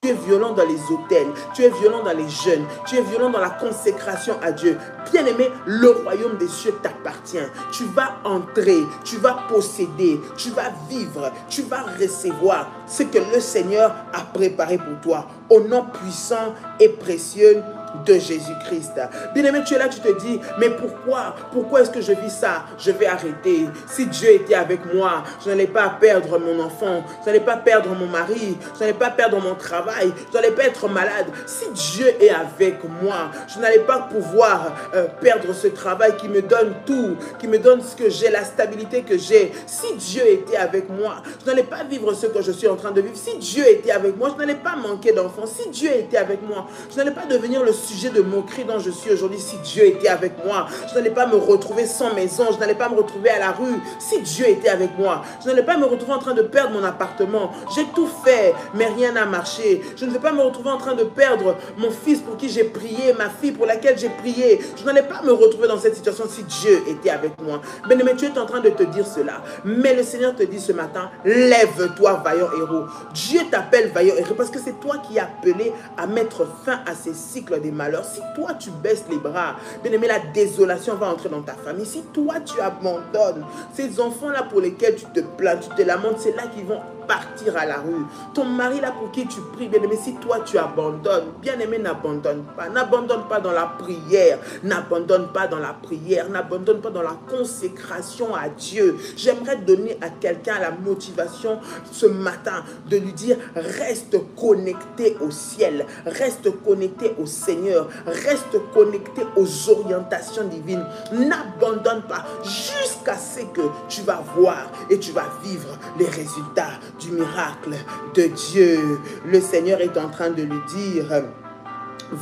[SPEAKER 1] tu es violent dans les autels, tu es violent dans les jeûnes, tu es violent dans la consécration à Dieu. Bien-aimé, le royaume des cieux t'appartient. Tu vas entrer, tu vas posséder, tu vas vivre, tu vas recevoir ce que le Seigneur a préparé pour toi. Au nom puissant et précieux de Jésus-Christ. Bien-aimé, tu es là, tu te dis, mais pourquoi est-ce que je vis ça? Je vais arrêter. Si Dieu était avec moi, je n'allais pas perdre mon enfant, je n'allais pas perdre mon mari, je n'allais pas perdre mon travail, je n'allais pas être malade. Si Dieu est avec moi, je n'allais pas pouvoir perdre ce travail qui me donne tout, qui me donne ce que j'ai, la stabilité que j'ai. Si Dieu était avec moi, je n'allais pas vivre ce que je suis en train de vivre. Si Dieu était avec moi, je n'allais pas manquer d'enfants. Si Dieu était avec moi, je n'allais pas devenir le sujet de moquerie dont je suis aujourd'hui. Si Dieu était avec moi, je n'allais pas me retrouver sans maison, je n'allais pas me retrouver à la rue. Si Dieu était avec moi, je n'allais pas me retrouver en train de perdre mon appartement. J'ai tout fait, mais rien n'a marché. Je ne vais pas me retrouver en train de perdre mon fils pour qui j'ai prié, ma fille pour laquelle j'ai prié. Je n'allais pas me retrouver dans cette situation si Dieu était avec moi. Bien-aimé, tu es en train de te dire cela, mais le Seigneur te dit ce matin, lève-toi, vaillant héros. Dieu t'appelle vaillant héros parce que c'est toi qui es appelé à mettre fin à ces cycles des malheurs. Si toi tu baisses les bras, bien-aimé, la désolation va entrer dans ta famille. Si toi tu abandonnes ces enfants-là pour lesquels tu te plains, tu te lamentes, c'est là qu'ils vont partir à la rue. Ton mari là pour qui tu pries, bien-aimé, si toi tu abandonnes, bien-aimé, n'abandonne pas dans la prière, n'abandonne pas dans la prière, n'abandonne pas dans la consécration à Dieu. J'aimerais donner à quelqu'un la motivation ce matin de lui dire, reste connecté au ciel, reste connecté au Seigneur, reste connecté aux orientations divines, n'abandonne pas jusqu'à ce que tu vas voir et tu vas vivre les résultats du miracle de Dieu. Le Seigneur est en train de lui dire,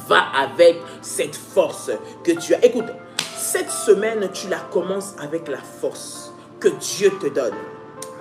[SPEAKER 1] va avec cette force que tu as. Écoute, cette semaine, tu la commences avec la force que Dieu te donne.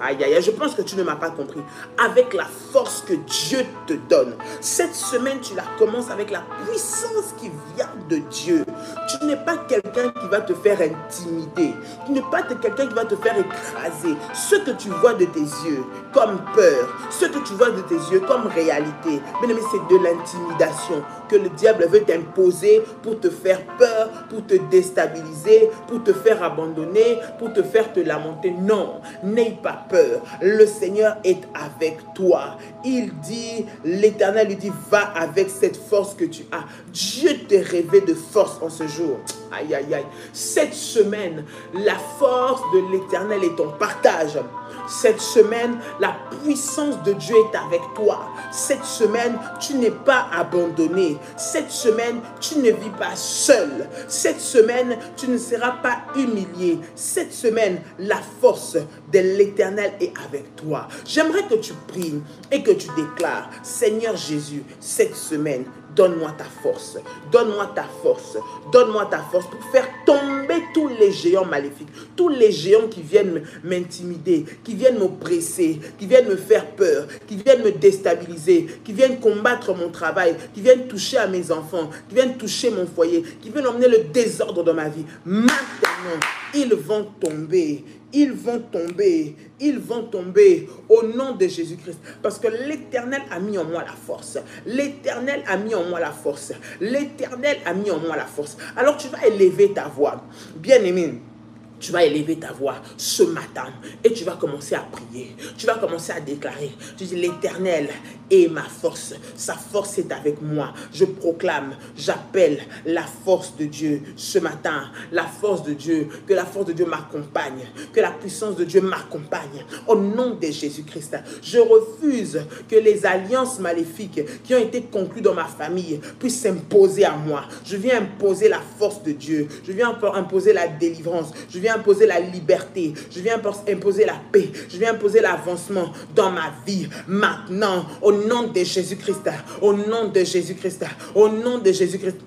[SPEAKER 1] Aïe, aïe, aïe, je pense que tu ne m'as pas compris. Avec la force que Dieu te donne. Cette semaine, tu la commences avec la puissance qui vient de Dieu. Tu n'es pas quelqu'un qui va te faire intimider. Tu n'es pas quelqu'un qui va te faire écraser. Ce que tu vois de tes yeux comme peur, ce que tu vois de tes yeux comme réalité, mais c'est de l'intimidation que le diable veut t'imposer pour te faire peur, pour te déstabiliser, pour te faire abandonner, pour te faire te lamenter. Non, n'aie pas peur. Le Seigneur est avec toi. Il dit, l'Éternel lui dit, va avec cette force que tu as. Dieu te rêvé de force en ce jour. Aïe, aïe, aïe. Cette semaine, la force de l'Éternel est ton partage. Cette semaine, la puissance de Dieu est avec toi. Cette semaine, tu n'es pas abandonné. Cette semaine, tu ne vis pas seul. Cette semaine, tu ne seras pas humilié. Cette semaine, la force de l'Éternel est avec toi. J'aimerais que tu pries et que tu déclares, Seigneur Jésus, cette semaine, donne-moi ta force, donne-moi ta force, donne-moi ta force pour faire tomber tous les géants maléfiques, tous les géants qui viennent m'intimider, qui viennent m'oppresser, qui viennent me faire peur, qui viennent me déstabiliser, qui viennent combattre mon travail, qui viennent toucher à mes enfants, qui viennent toucher mon foyer, qui viennent emmener le désordre dans ma vie. Maintenant, ils vont tomber. Ils vont tomber, ils vont tomber au nom de Jésus-Christ. Parce que l'Éternel a mis en moi la force. L'Éternel a mis en moi la force. L'Éternel a mis en moi la force. Alors tu vas élever ta voix. Bien-aimé, tu vas élever ta voix ce matin et tu vas commencer à prier. Tu vas commencer à déclarer. Tu dis, l'Éternel est ma force. Sa force est avec moi. Je proclame, j'appelle la force de Dieu ce matin. La force de Dieu. Que la force de Dieu m'accompagne. Que la puissance de Dieu m'accompagne. Au nom de Jésus-Christ, je refuse que les alliances maléfiques qui ont été conclues dans ma famille puissent s'imposer à moi. Je viens imposer la force de Dieu. Je viens imposer la délivrance. Je viens imposer la liberté, je viens imposer la paix, je viens imposer l'avancement dans ma vie, maintenant, au nom de Jésus-Christ, au nom de Jésus-Christ, au nom de Jésus-Christ.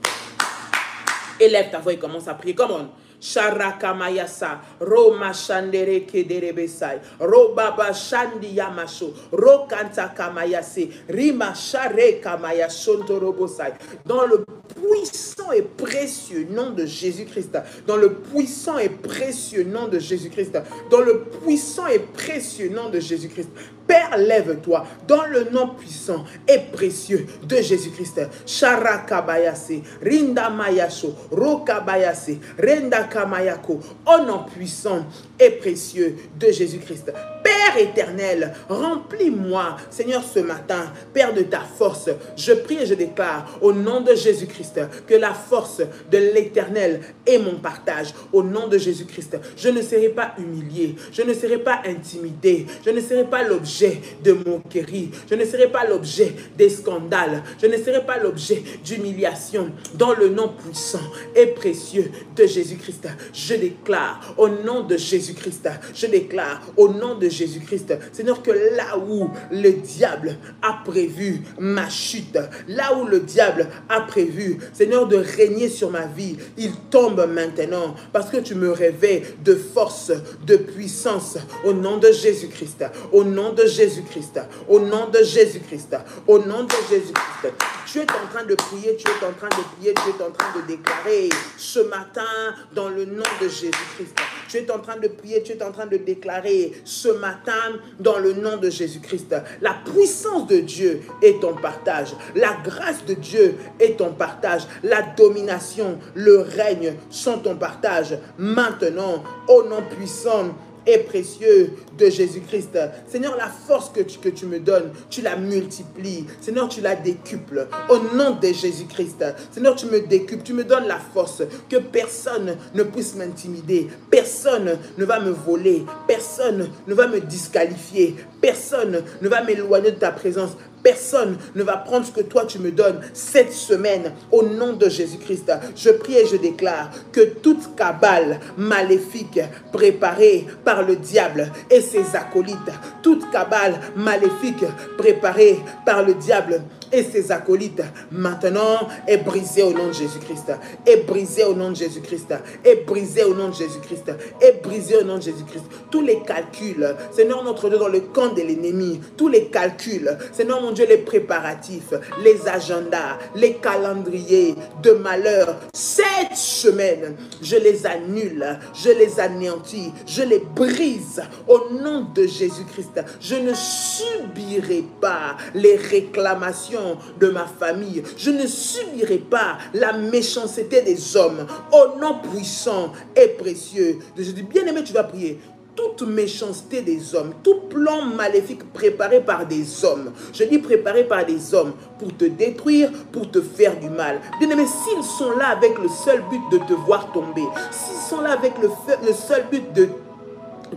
[SPEAKER 1] Élève ta voix et commence à prier, come on. Sharakamayasa, Roma Shandere Kederebesai, Robaba Shandi Yamasho, Rokanta Kamayase, Rima Share Kamayashonto Robosai. Dans le puissant et précieux nom de Jésus-Christ, dans le puissant et précieux nom de Jésus-Christ, dans le puissant et précieux nom de Jésus-Christ. Père, lève-toi dans le nom puissant et précieux de Jésus-Christ. Sharakabayase, Rinda Mayasho, Rokabayase, Renda Kamayako, au nom puissant et précieux de Jésus-Christ. Père éternel, remplis-moi, Seigneur, ce matin, Père, de ta force. Je prie et je déclare au nom de Jésus-Christ que la force de l'éternel est mon partage. Au nom de Jésus-Christ, je ne serai pas humilié, je ne serai pas intimidé, je ne serai pas l'objet de moquerie, je ne serai pas l'objet des scandales, je ne serai pas l'objet d'humiliation. Dans le nom puissant et précieux de Jésus-Christ, je déclare au nom de Jésus-Christ, je déclare au nom de Jésus-Christ, Seigneur, que là où le diable a prévu ma chute, là où le diable a prévu, Seigneur, de régner sur ma vie, il tombe maintenant parce que tu me revêts de force, de puissance au nom de Jésus-Christ, au nom de Jésus-Christ, au nom de Jésus-Christ, au nom de Jésus-Christ. Tu es en train de prier, tu es en train de prier, tu es en train de déclarer ce matin dans le nom de Jésus-Christ. Tu es en train de prier, tu es en train de déclarer ce matin dans le nom de Jésus-Christ. La puissance de Dieu est ton partage. La grâce de Dieu est ton partage. La domination, le règne sont ton partage. Maintenant, au nom puissant et précieux de Jésus-Christ. Seigneur, la force que tu me donnes, tu la multiplies. Seigneur, tu la décuples. Au nom de Jésus-Christ. Seigneur, tu me décuples, tu me donnes la force que personne ne puisse m'intimider. Personne ne va me voler. Personne ne va me disqualifier. Personne ne va m'éloigner de ta présence. Personne ne va prendre ce que toi tu me donnes cette semaine au nom de Jésus-Christ. Je prie et je déclare que toute cabale maléfique préparée par le diable et ses acolytes, toute cabale maléfique préparée par le diable et ses acolytes, maintenant est brisée au nom de Jésus-Christ, est brisée au nom de Jésus-Christ, est brisée au nom de Jésus-Christ, est brisée au nom de Jésus-Christ. Tous les calculs, Seigneur notre Dieu, dans le camp de l'ennemi, tous les calculs, Seigneur mon Dieu, les préparatifs, les agendas, les calendriers de malheur, cette semaine, je les annule, je les anéantis, je les brise au nom de Jésus-Christ. Je ne subirai pas les réclamations de ma famille. Je ne subirai pas la méchanceté des hommes. Au nom puissant et précieux de Jésus. Bien-aimé, tu vas prier. Toute méchanceté des hommes, tout plan maléfique préparé par des hommes, je dis préparé par des hommes pour te détruire, pour te faire du mal. Bien-aimé, s'ils sont là avec le seul but de te voir tomber, s'ils sont là avec le seul but de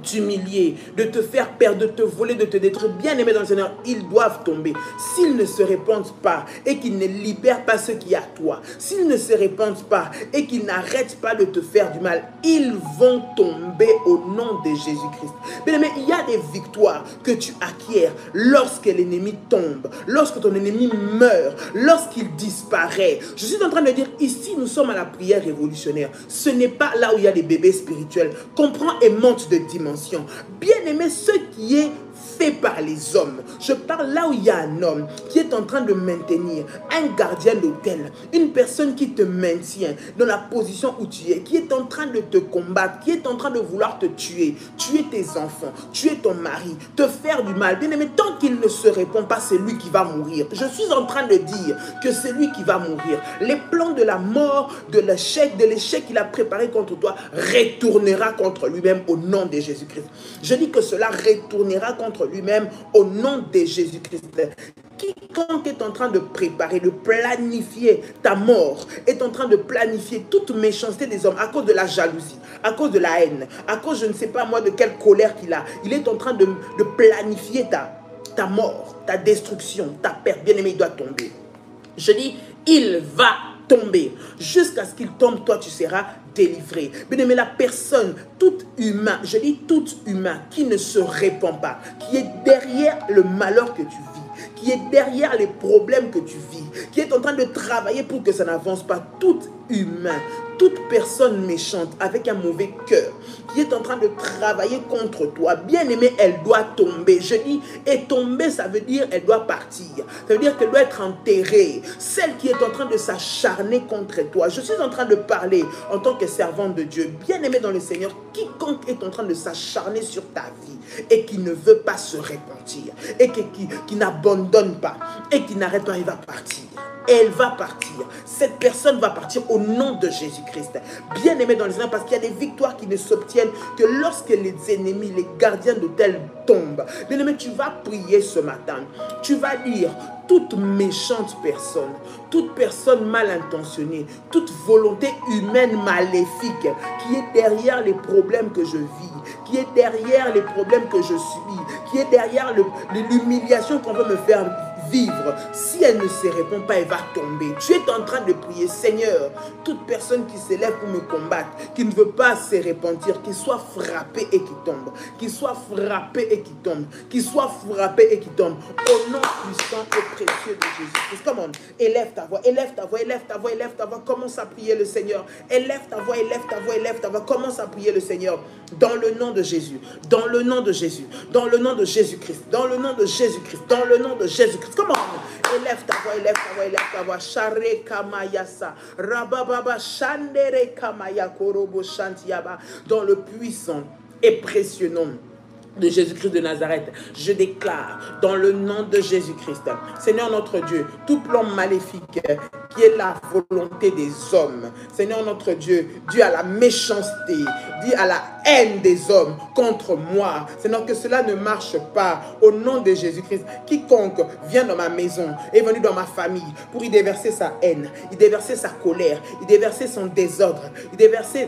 [SPEAKER 1] t'humilier, de te faire perdre, de te voler, de te détruire, bien aimé dans le Seigneur, ils doivent tomber. S'ils ne se répandent pas et qu'ils ne libèrent pas ce qui est à toi, s'ils ne se répandent pas et qu'ils n'arrêtent pas de te faire du mal, ils vont tomber au nom de Jésus-Christ. Bien aimé, il y a des victoires que tu acquiers lorsque l'ennemi tombe, lorsque ton ennemi meurt, lorsqu'il disparaît. Je suis en train de dire, ici nous sommes à la prière révolutionnaire. Ce n'est pas là où il y a des bébés spirituels. Comprends et monte de dimension. Bien-aimé, ce qui est fait par les hommes. Je parle là où il y a un homme qui est en train de maintenir un gardien d'hôtel, une personne qui te maintient dans la position où tu es, qui est en train de te combattre, qui est en train de vouloir te tuer tes enfants, tuer ton mari, te faire du mal. Bien aimé, tant qu'il ne se répond pas, c'est lui qui va mourir. Je suis en train de dire que c'est lui qui va mourir. Les plans de la mort, de l'échec qu'il a préparé contre toi, retournera contre lui-même au nom de Jésus-Christ. Je dis que cela retournera contre lui-même au nom de Jésus-Christ. Quiconque est en train de préparer, de planifier ta mort, est en train de planifier toute méchanceté des hommes à cause de la jalousie, à cause de la haine, à cause je ne sais pas moi de quelle colère qu'il a. Il est en train de planifier ta mort, ta destruction, ta perte. Bien-aimé, il doit tomber. Je dis, il va tomber. Jusqu'à ce qu'il tombe, toi tu seras délivré. Bien-aimé, la personne, tout humain, je dis tout humain, qui ne se répand pas, qui est derrière le malheur que tu vis, qui est derrière les problèmes que tu vis, qui est en train de travailler pour que ça n'avance pas, tout humain, toute personne méchante avec un mauvais cœur qui est en train de travailler contre toi, bien-aimé, elle doit tomber. Je dis, et tomber, ça veut dire elle doit partir. Ça veut dire qu'elle doit être enterrée. Celle qui est en train de s'acharner contre toi. Je suis en train de parler en tant que servante de Dieu, bien-aimé dans le Seigneur, quiconque est en train de s'acharner sur ta vie et qui ne veut pas se repentir et qui n'abandonne pas et qui n'arrête pas, il va partir. Elle va partir. Cette personne va partir au nom de Jésus-Christ. Bien-aimé dans le Seigneur, parce qu'il y a des victoires qui ne s'obtiennent que lorsque les ennemis, les gardiens d'autel tombent. Bien-aimé, tu vas prier ce matin. Tu vas dire, toute méchante personne, toute personne mal intentionnée, toute volonté humaine maléfique qui est derrière les problèmes que je vis, qui est derrière les problèmes que je subis, qui est derrière l'humiliation qu'on veut me faire vivre, si elle ne se répond pas, elle va tomber. Tu es en train de prier, Seigneur, toute personne qui s'élève pour me combattre, qui ne veut pas se repentir, qu'il soit frappé et qui tombe, qu'il soit frappé et qui tombe, qu'il soit frappé et qui tombe, au nom puissant et précieux de Jésus. Come on, élève ta voix, élève ta voix, élève ta voix, élève ta voix, commence à prier le Seigneur, élève ta voix, élève ta voix, élève ta voix, commence à prier le Seigneur, dans le nom de Jésus, dans le nom de Jésus, dans le nom de Jésus-Christ, dans le nom de Jésus-Christ, dans le nom de Jésus-Christ. Comment? Élève ta voix, élève ta voix, élève ta voix. Share kamayasa, rabababa shandere kamaya korobo shantiaba. Dans le puissant et précieux nom de Jésus-Christ de Nazareth, je déclare dans le nom de Jésus-Christ, Seigneur notre Dieu, tout plan maléfique qui est la volonté des hommes, Seigneur notre Dieu, dû à la méchanceté, dû à la haine des hommes contre moi, Seigneur, que cela ne marche pas au nom de Jésus-Christ. Quiconque vient dans ma maison, est venu dans ma famille pour y déverser sa haine, y déverser sa colère, y déverser son désordre, y déverser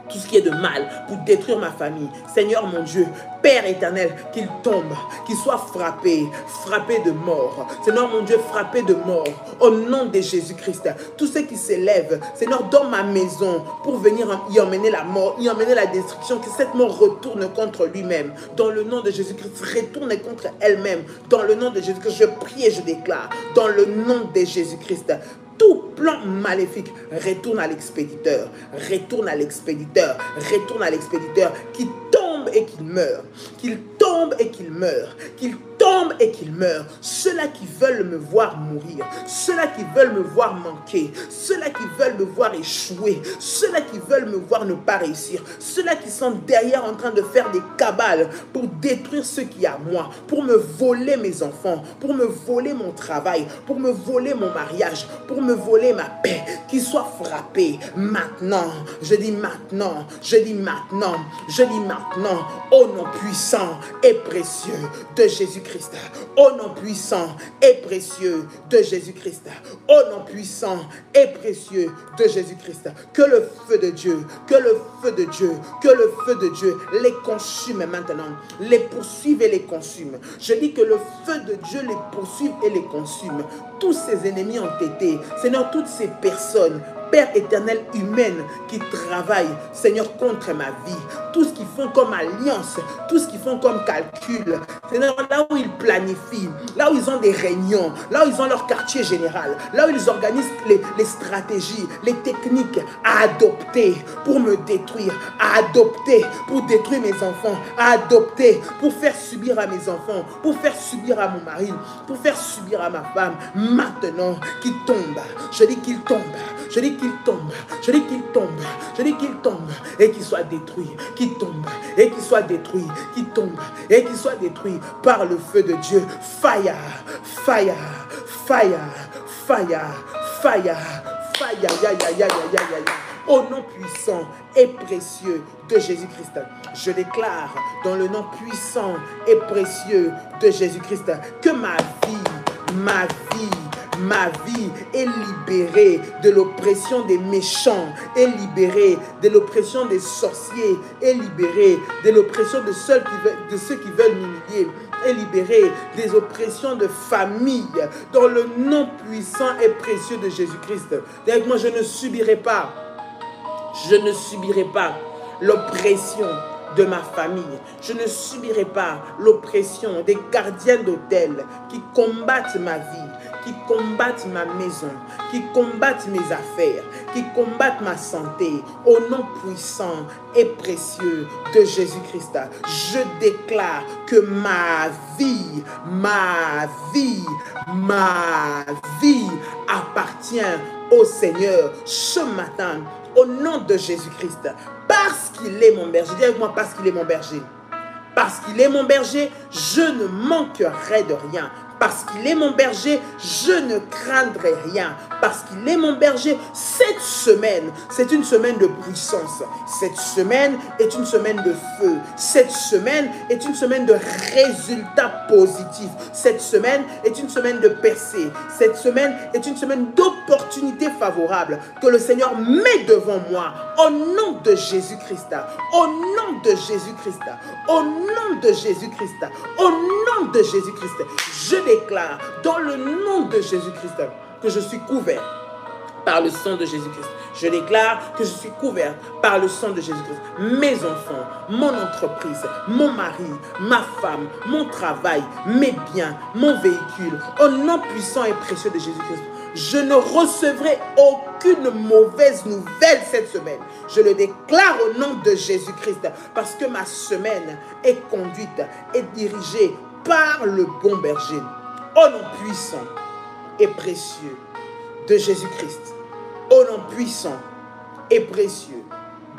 [SPEAKER 1] tout ce qui est de mal pour détruire ma famille. Seigneur mon Dieu, Père éternel, qu'il tombe, qu'il soit frappé, frappé de mort. Seigneur mon Dieu, frappé de mort. Au nom de Jésus-Christ, tous ceux qui s'élèvent, Seigneur, dans ma maison, pour venir y emmener la mort, y emmener la destruction, que cette mort retourne contre lui-même. Dans le nom de Jésus-Christ, retourne contre elle-même. Dans le nom de Jésus-Christ, je prie et je déclare, dans le nom de Jésus-Christ, tout plan maléfique retourne à l'expéditeur, retourne à l'expéditeur, retourne à l'expéditeur, qui tombe et qu'il meurt, qu'il tombe et qu'il meurt, qu'il tombe et qu'il meurt. Ceux-là qui veulent me voir mourir, ceux-là qui veulent me voir manquer, ceux-là qui veulent me voir échouer, ceux-là qui veulent me voir ne pas réussir, ceux-là qui sont derrière en train de faire des cabales pour détruire ce qui est à moi, pour me voler mes enfants, pour me voler mon travail, pour me voler mon mariage, pour me voler ma paix, qu'ils soient frappés maintenant. Je dis maintenant, je dis maintenant, je dis maintenant, au nom puissant et précieux de Jésus-Christ, au nom puissant et précieux de Jésus-Christ, au nom puissant et précieux de Jésus-Christ, que le feu de Dieu, que le feu de Dieu, que le feu de Dieu les consume maintenant, les poursuive et les consume. Je dis que le feu de Dieu les poursuive et les consume. Tous ces ennemis ont été, Seigneur, toutes ces personnes, Père éternel humaine qui travaille, Seigneur, contre ma vie, tout ce qu'ils font comme alliance, tout ce qu'ils font comme calcul, Seigneur, là où ils planifient, là où ils ont des réunions, là où ils ont leur quartier général, là où ils organisent les stratégies, les techniques à adopter pour me détruire, à adopter pour détruire mes enfants, à adopter pour faire subir à mes enfants, pour faire subir à mon mari, pour faire subir à ma femme, maintenant qu'il tombe, je dis qu'il tombe, je dis qu'il tombe, je dis qu'il tombe, je dis qu'il tombe et qu'il soit détruit, qu'il tombe et qu'il soit détruit, qu'il tombe et qu'il soit détruit par le feu de Dieu. Fire, fire, fire, fire, fire, fire, ya, ya, ya, ya, ya, ya, ya. Au nom puissant et précieux de Jésus-Christ, je déclare dans le nom puissant et précieux de Jésus-Christ que ma vie est libérée de l'oppression des méchants, est libérée de l'oppression des sorciers, est libérée de l'oppression de ceux qui veulent m'humilier, est libérée des oppressions de famille, dans le nom puissant et précieux de Jésus-Christ. Avec moi, je ne subirai pas l'oppression de ma famille. Je ne subirai pas l'oppression des gardiens d'autel qui combattent ma vie, qui combattent ma maison, qui combattent mes affaires, qui combattent ma santé, au nom puissant et précieux de Jésus-Christ. Je déclare que ma vie appartient au Seigneur ce matin, au nom de Jésus-Christ, parce qu'il est mon berger. Dis avec moi, parce qu'il est mon berger. Parce qu'il est mon berger, je ne manquerai de rien. Parce qu'il est mon berger, je ne craindrai rien. Parce qu'il est mon berger, cette semaine, c'est une semaine de puissance. Cette semaine est une semaine de feu. Cette semaine est une semaine de résultats positifs. Cette semaine est une semaine de percée. Cette semaine est une semaine d'opportunités favorables que le Seigneur met devant moi. Au nom de Jésus-Christ. Au nom de Jésus-Christ. Au nom de Jésus-Christ. Au nom de Jésus-Christ. Je déclare dans le nom de Jésus-Christ que je suis couvert par le sang de Jésus-Christ. Je déclare que je suis couvert par le sang de Jésus-Christ. Mes enfants, mon entreprise, mon mari, ma femme, mon travail, mes biens, mon véhicule, au nom puissant et précieux de Jésus-Christ. Je ne recevrai aucune mauvaise nouvelle cette semaine. Je le déclare au nom de Jésus-Christ parce que ma semaine est conduite et dirigée par le bon berger, au nom puissant et précieux de Jésus-Christ. Au nom puissant et précieux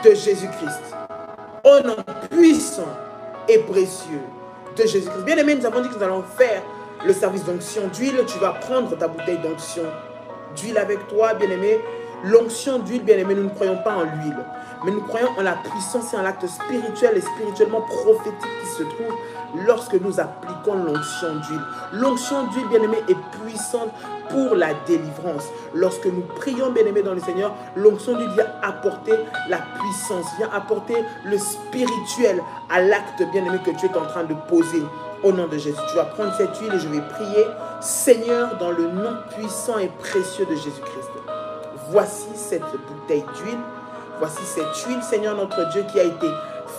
[SPEAKER 1] de Jésus-Christ. Au nom puissant et précieux de Jésus-Christ. Bien aimé, nous avons dit que nous allons faire le service d'onction d'huile. Tu vas prendre ta bouteille d'onction d'huile avec toi, bien aimé. L'onction d'huile, bien aimé, nous ne croyons pas en l'huile, mais nous croyons en la puissance et en l'acte spirituel et spirituellement prophétique qui se trouve lorsque nous appliquons l'onction d'huile. L'onction d'huile, bien aimé, est puissante pour la délivrance. Lorsque nous prions, bien aimé, dans le Seigneur, l'onction d'huile vient apporter la puissance, vient apporter le spirituel à l'acte, bien aimé, que tu es en train de poser. Au nom de Jésus, tu vas prendre cette huile et je vais prier. Seigneur, dans le nom puissant et précieux de Jésus-Christ, voici cette bouteille d'huile. Voici cette huile, Seigneur notre Dieu, qui a été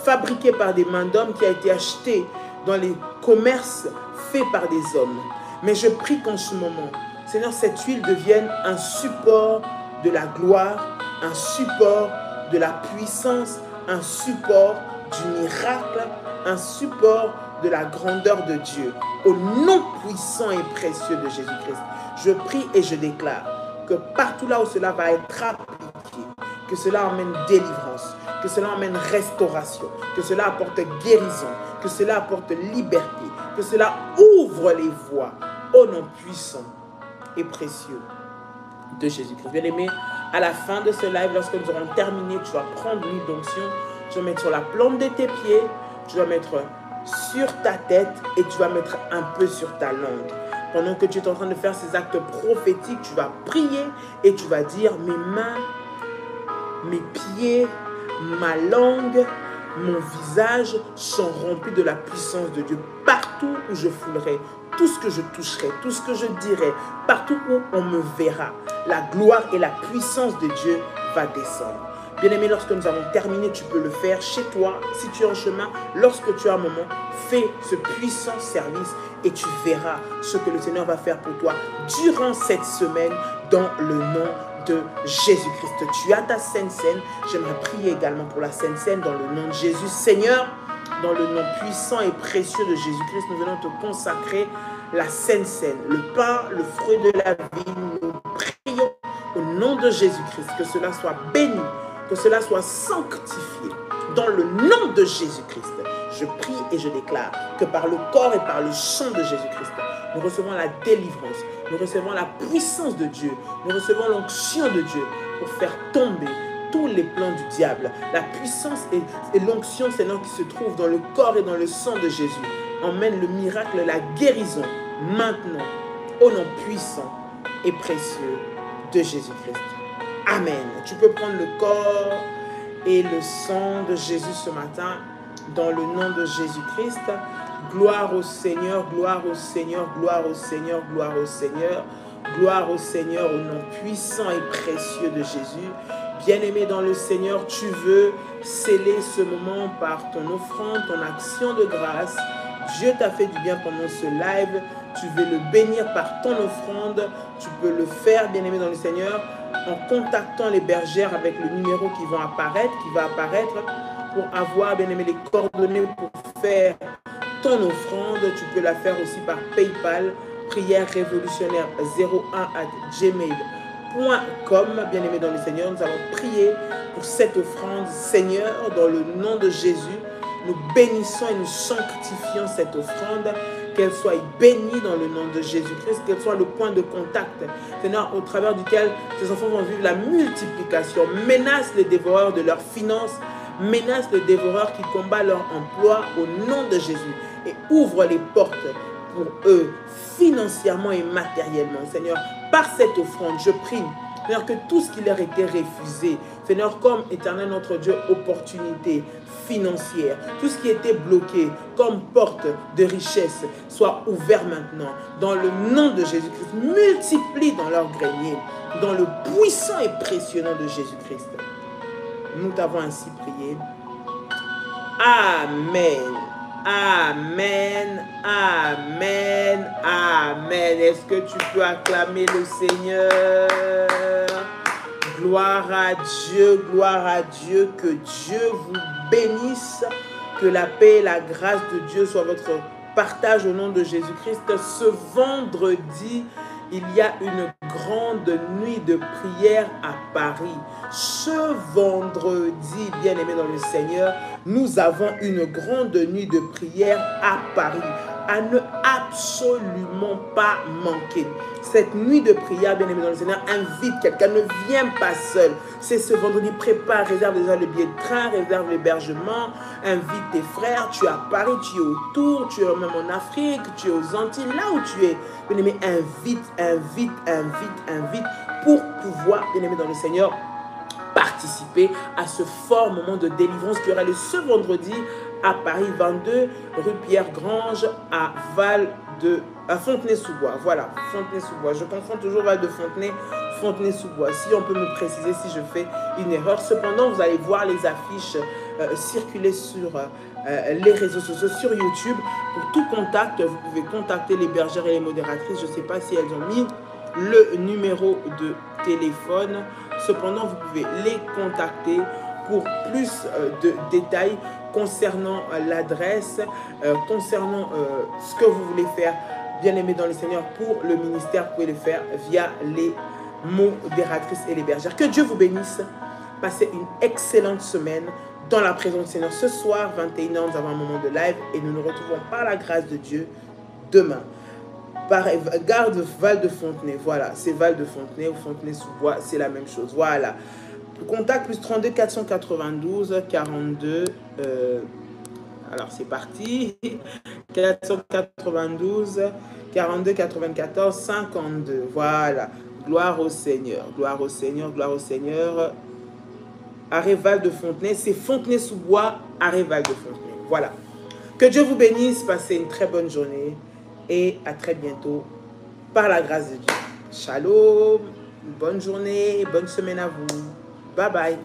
[SPEAKER 1] fabriquée par des mains d'hommes, qui a été achetée dans les commerces faits par des hommes. Mais je prie qu'en ce moment, Seigneur, cette huile devienne un support de la gloire, un support de la puissance, un support du miracle, un support de la grandeur de Dieu. Au nom puissant et précieux de Jésus-Christ, je prie et je déclare que partout là où cela va être appliqué, que cela emmène délivrance, que cela emmène restauration, que cela apporte guérison, que cela apporte liberté, que cela ouvre les voies au nom puissant et précieux de Jésus-Christ. Bien-aimé, à la fin de ce live, lorsque nous aurons terminé, tu vas prendre l'huile d'onction, tu vas mettre sur la plante de tes pieds, tu vas mettre sur ta tête et tu vas mettre un peu sur ta langue. Pendant que tu es en train de faire ces actes prophétiques, tu vas prier et tu vas dire: mes mains, mes pieds, ma langue, mon visage sont remplis de la puissance de Dieu. Partout où je foulerai, tout ce que je toucherai, tout ce que je dirai, partout où on me verra, la gloire et la puissance de Dieu va descendre. Bien-aimé, lorsque nous avons terminé, tu peux le faire chez toi, si tu es en chemin, lorsque tu as un moment, fais ce puissant service et tu verras ce que le Seigneur va faire pour toi durant cette semaine dans le nom de Jésus-Christ. Tu as ta Sainte Seine. J'aimerais prier également pour la Sainte Seine dans le nom de Jésus. Seigneur, dans le nom puissant et précieux de Jésus-Christ, nous venons te consacrer la Sainte Seine, le pain, le fruit de la vie. Nous prions au nom de Jésus-Christ que cela soit béni, que cela soit sanctifié dans le nom de Jésus-Christ. Je prie et je déclare que par le corps et par le sang de Jésus-Christ, nous recevons la délivrance, nous recevons la puissance de Dieu, nous recevons l'onction de Dieu pour faire tomber tous les plans du diable. La puissance et l'onction, Seigneur, qui se trouve dans le corps et dans le sang de Jésus, emmène le miracle, la guérison, maintenant, au nom puissant et précieux de Jésus-Christ. Amen. Tu peux prendre le corps et le sang de Jésus ce matin dans le nom de Jésus-Christ. Gloire au Seigneur, gloire au Seigneur, gloire au Seigneur, gloire au Seigneur. Gloire au Seigneur au nom puissant et précieux de Jésus. Bien-aimé dans le Seigneur, tu veux sceller ce moment par ton offrande, ton action de grâce. Dieu t'a fait du bien pendant ce live, tu veux le bénir par ton offrande, tu peux le faire, bien-aimé dans le Seigneur, en contactant les bergères avec le numéro qui va apparaître, pour avoir, bien-aimé, les coordonnées pour faire ton offrande. Tu peux la faire aussi par PayPal, prière révolutionnaire 01@gmail.com. Bien-aimé dans le Seigneur, nous allons prier pour cette offrande. Seigneur, dans le nom de Jésus, nous bénissons et nous sanctifions cette offrande, qu'elle soit bénie dans le nom de Jésus-Christ, qu'elle soit le point de contact, Seigneur, au travers duquel tes enfants vont vivre la multiplication. Menace les dévoreurs de leurs finances, menace les dévoreurs qui combattent leur emploi au nom de Jésus et ouvre les portes pour eux, financièrement et matériellement. Seigneur, par cette offrande, je prie, Seigneur, que tout ce qui leur était refusé, Seigneur, comme éternel notre Dieu, opportunité financière, tout ce qui était bloqué comme porte de richesse, soit ouvert maintenant. Dans le nom de Jésus-Christ, multiplie dans leur grenier, dans le puissant et précieux nom de Jésus-Christ. Nous t'avons ainsi prié. Amen. Amen, amen, amen. Est-ce que tu peux acclamer le Seigneur? Gloire à Dieu, que Dieu vous bénisse, que la paix et la grâce de Dieu soient votre partage au nom de Jésus-Christ. Ce vendredi, il y a une grande nuit de prière à Paris. Ce vendredi, bien-aimé dans le Seigneur, nous avons une grande nuit de prière à Paris, à ne absolument pas manquer. Cette nuit de prière, bien-aimé dans le Seigneur, invite quelqu'un, ne viens pas seul. C'est ce vendredi, prépare, réserve déjà le billet de train, réserve l'hébergement, invite tes frères, tu es à Paris, tu es autour, tu es même en Afrique, tu es aux Antilles, là où tu es. Bien-aimé, invite pour pouvoir, bien-aimé dans le Seigneur, participer à ce fort moment de délivrance qui aura lieu ce vendredi à Paris 22 rue Pierre-Grange à Fontenay-sous-Bois. Voilà, Fontenay-sous-Bois. Je confonds toujours Val de Fontenay, Fontenay-sous-Bois. Si on peut me préciser si je fais une erreur. Cependant, vous allez voir les affiches circuler sur les réseaux sociaux, sur YouTube. Pour tout contact, vous pouvez contacter les bergères et les modératrices. Je ne sais pas si elles ont mis le numéro de téléphone. Cependant, vous pouvez les contacter pour plus de détails concernant l'adresse, concernant ce que vous voulez faire, bien aimé dans le Seigneur, pour le ministère. Vous pouvez le faire via les modératrices et les bergères. Que Dieu vous bénisse. Passez une excellente semaine dans la présence du Seigneur. Ce soir, 21h, nous avons un moment de live et nous nous retrouvons par la grâce de Dieu demain. Gare de Val de Fontenay, voilà, c'est Val de Fontenay ou Fontenay-sous-Bois, c'est la même chose, voilà. Contact plus 32 492 42, alors c'est parti, 492 42 94 52, voilà, gloire au Seigneur, gloire au Seigneur, gloire au Seigneur. Arrêt Val de Fontenay, c'est Fontenay-sous-Bois, arrêt Val de Fontenay, voilà. Que Dieu vous bénisse, passez une très bonne journée. Et à très bientôt, par la grâce de Dieu. Shalom, bonne journée, bonne semaine à vous. Bye bye.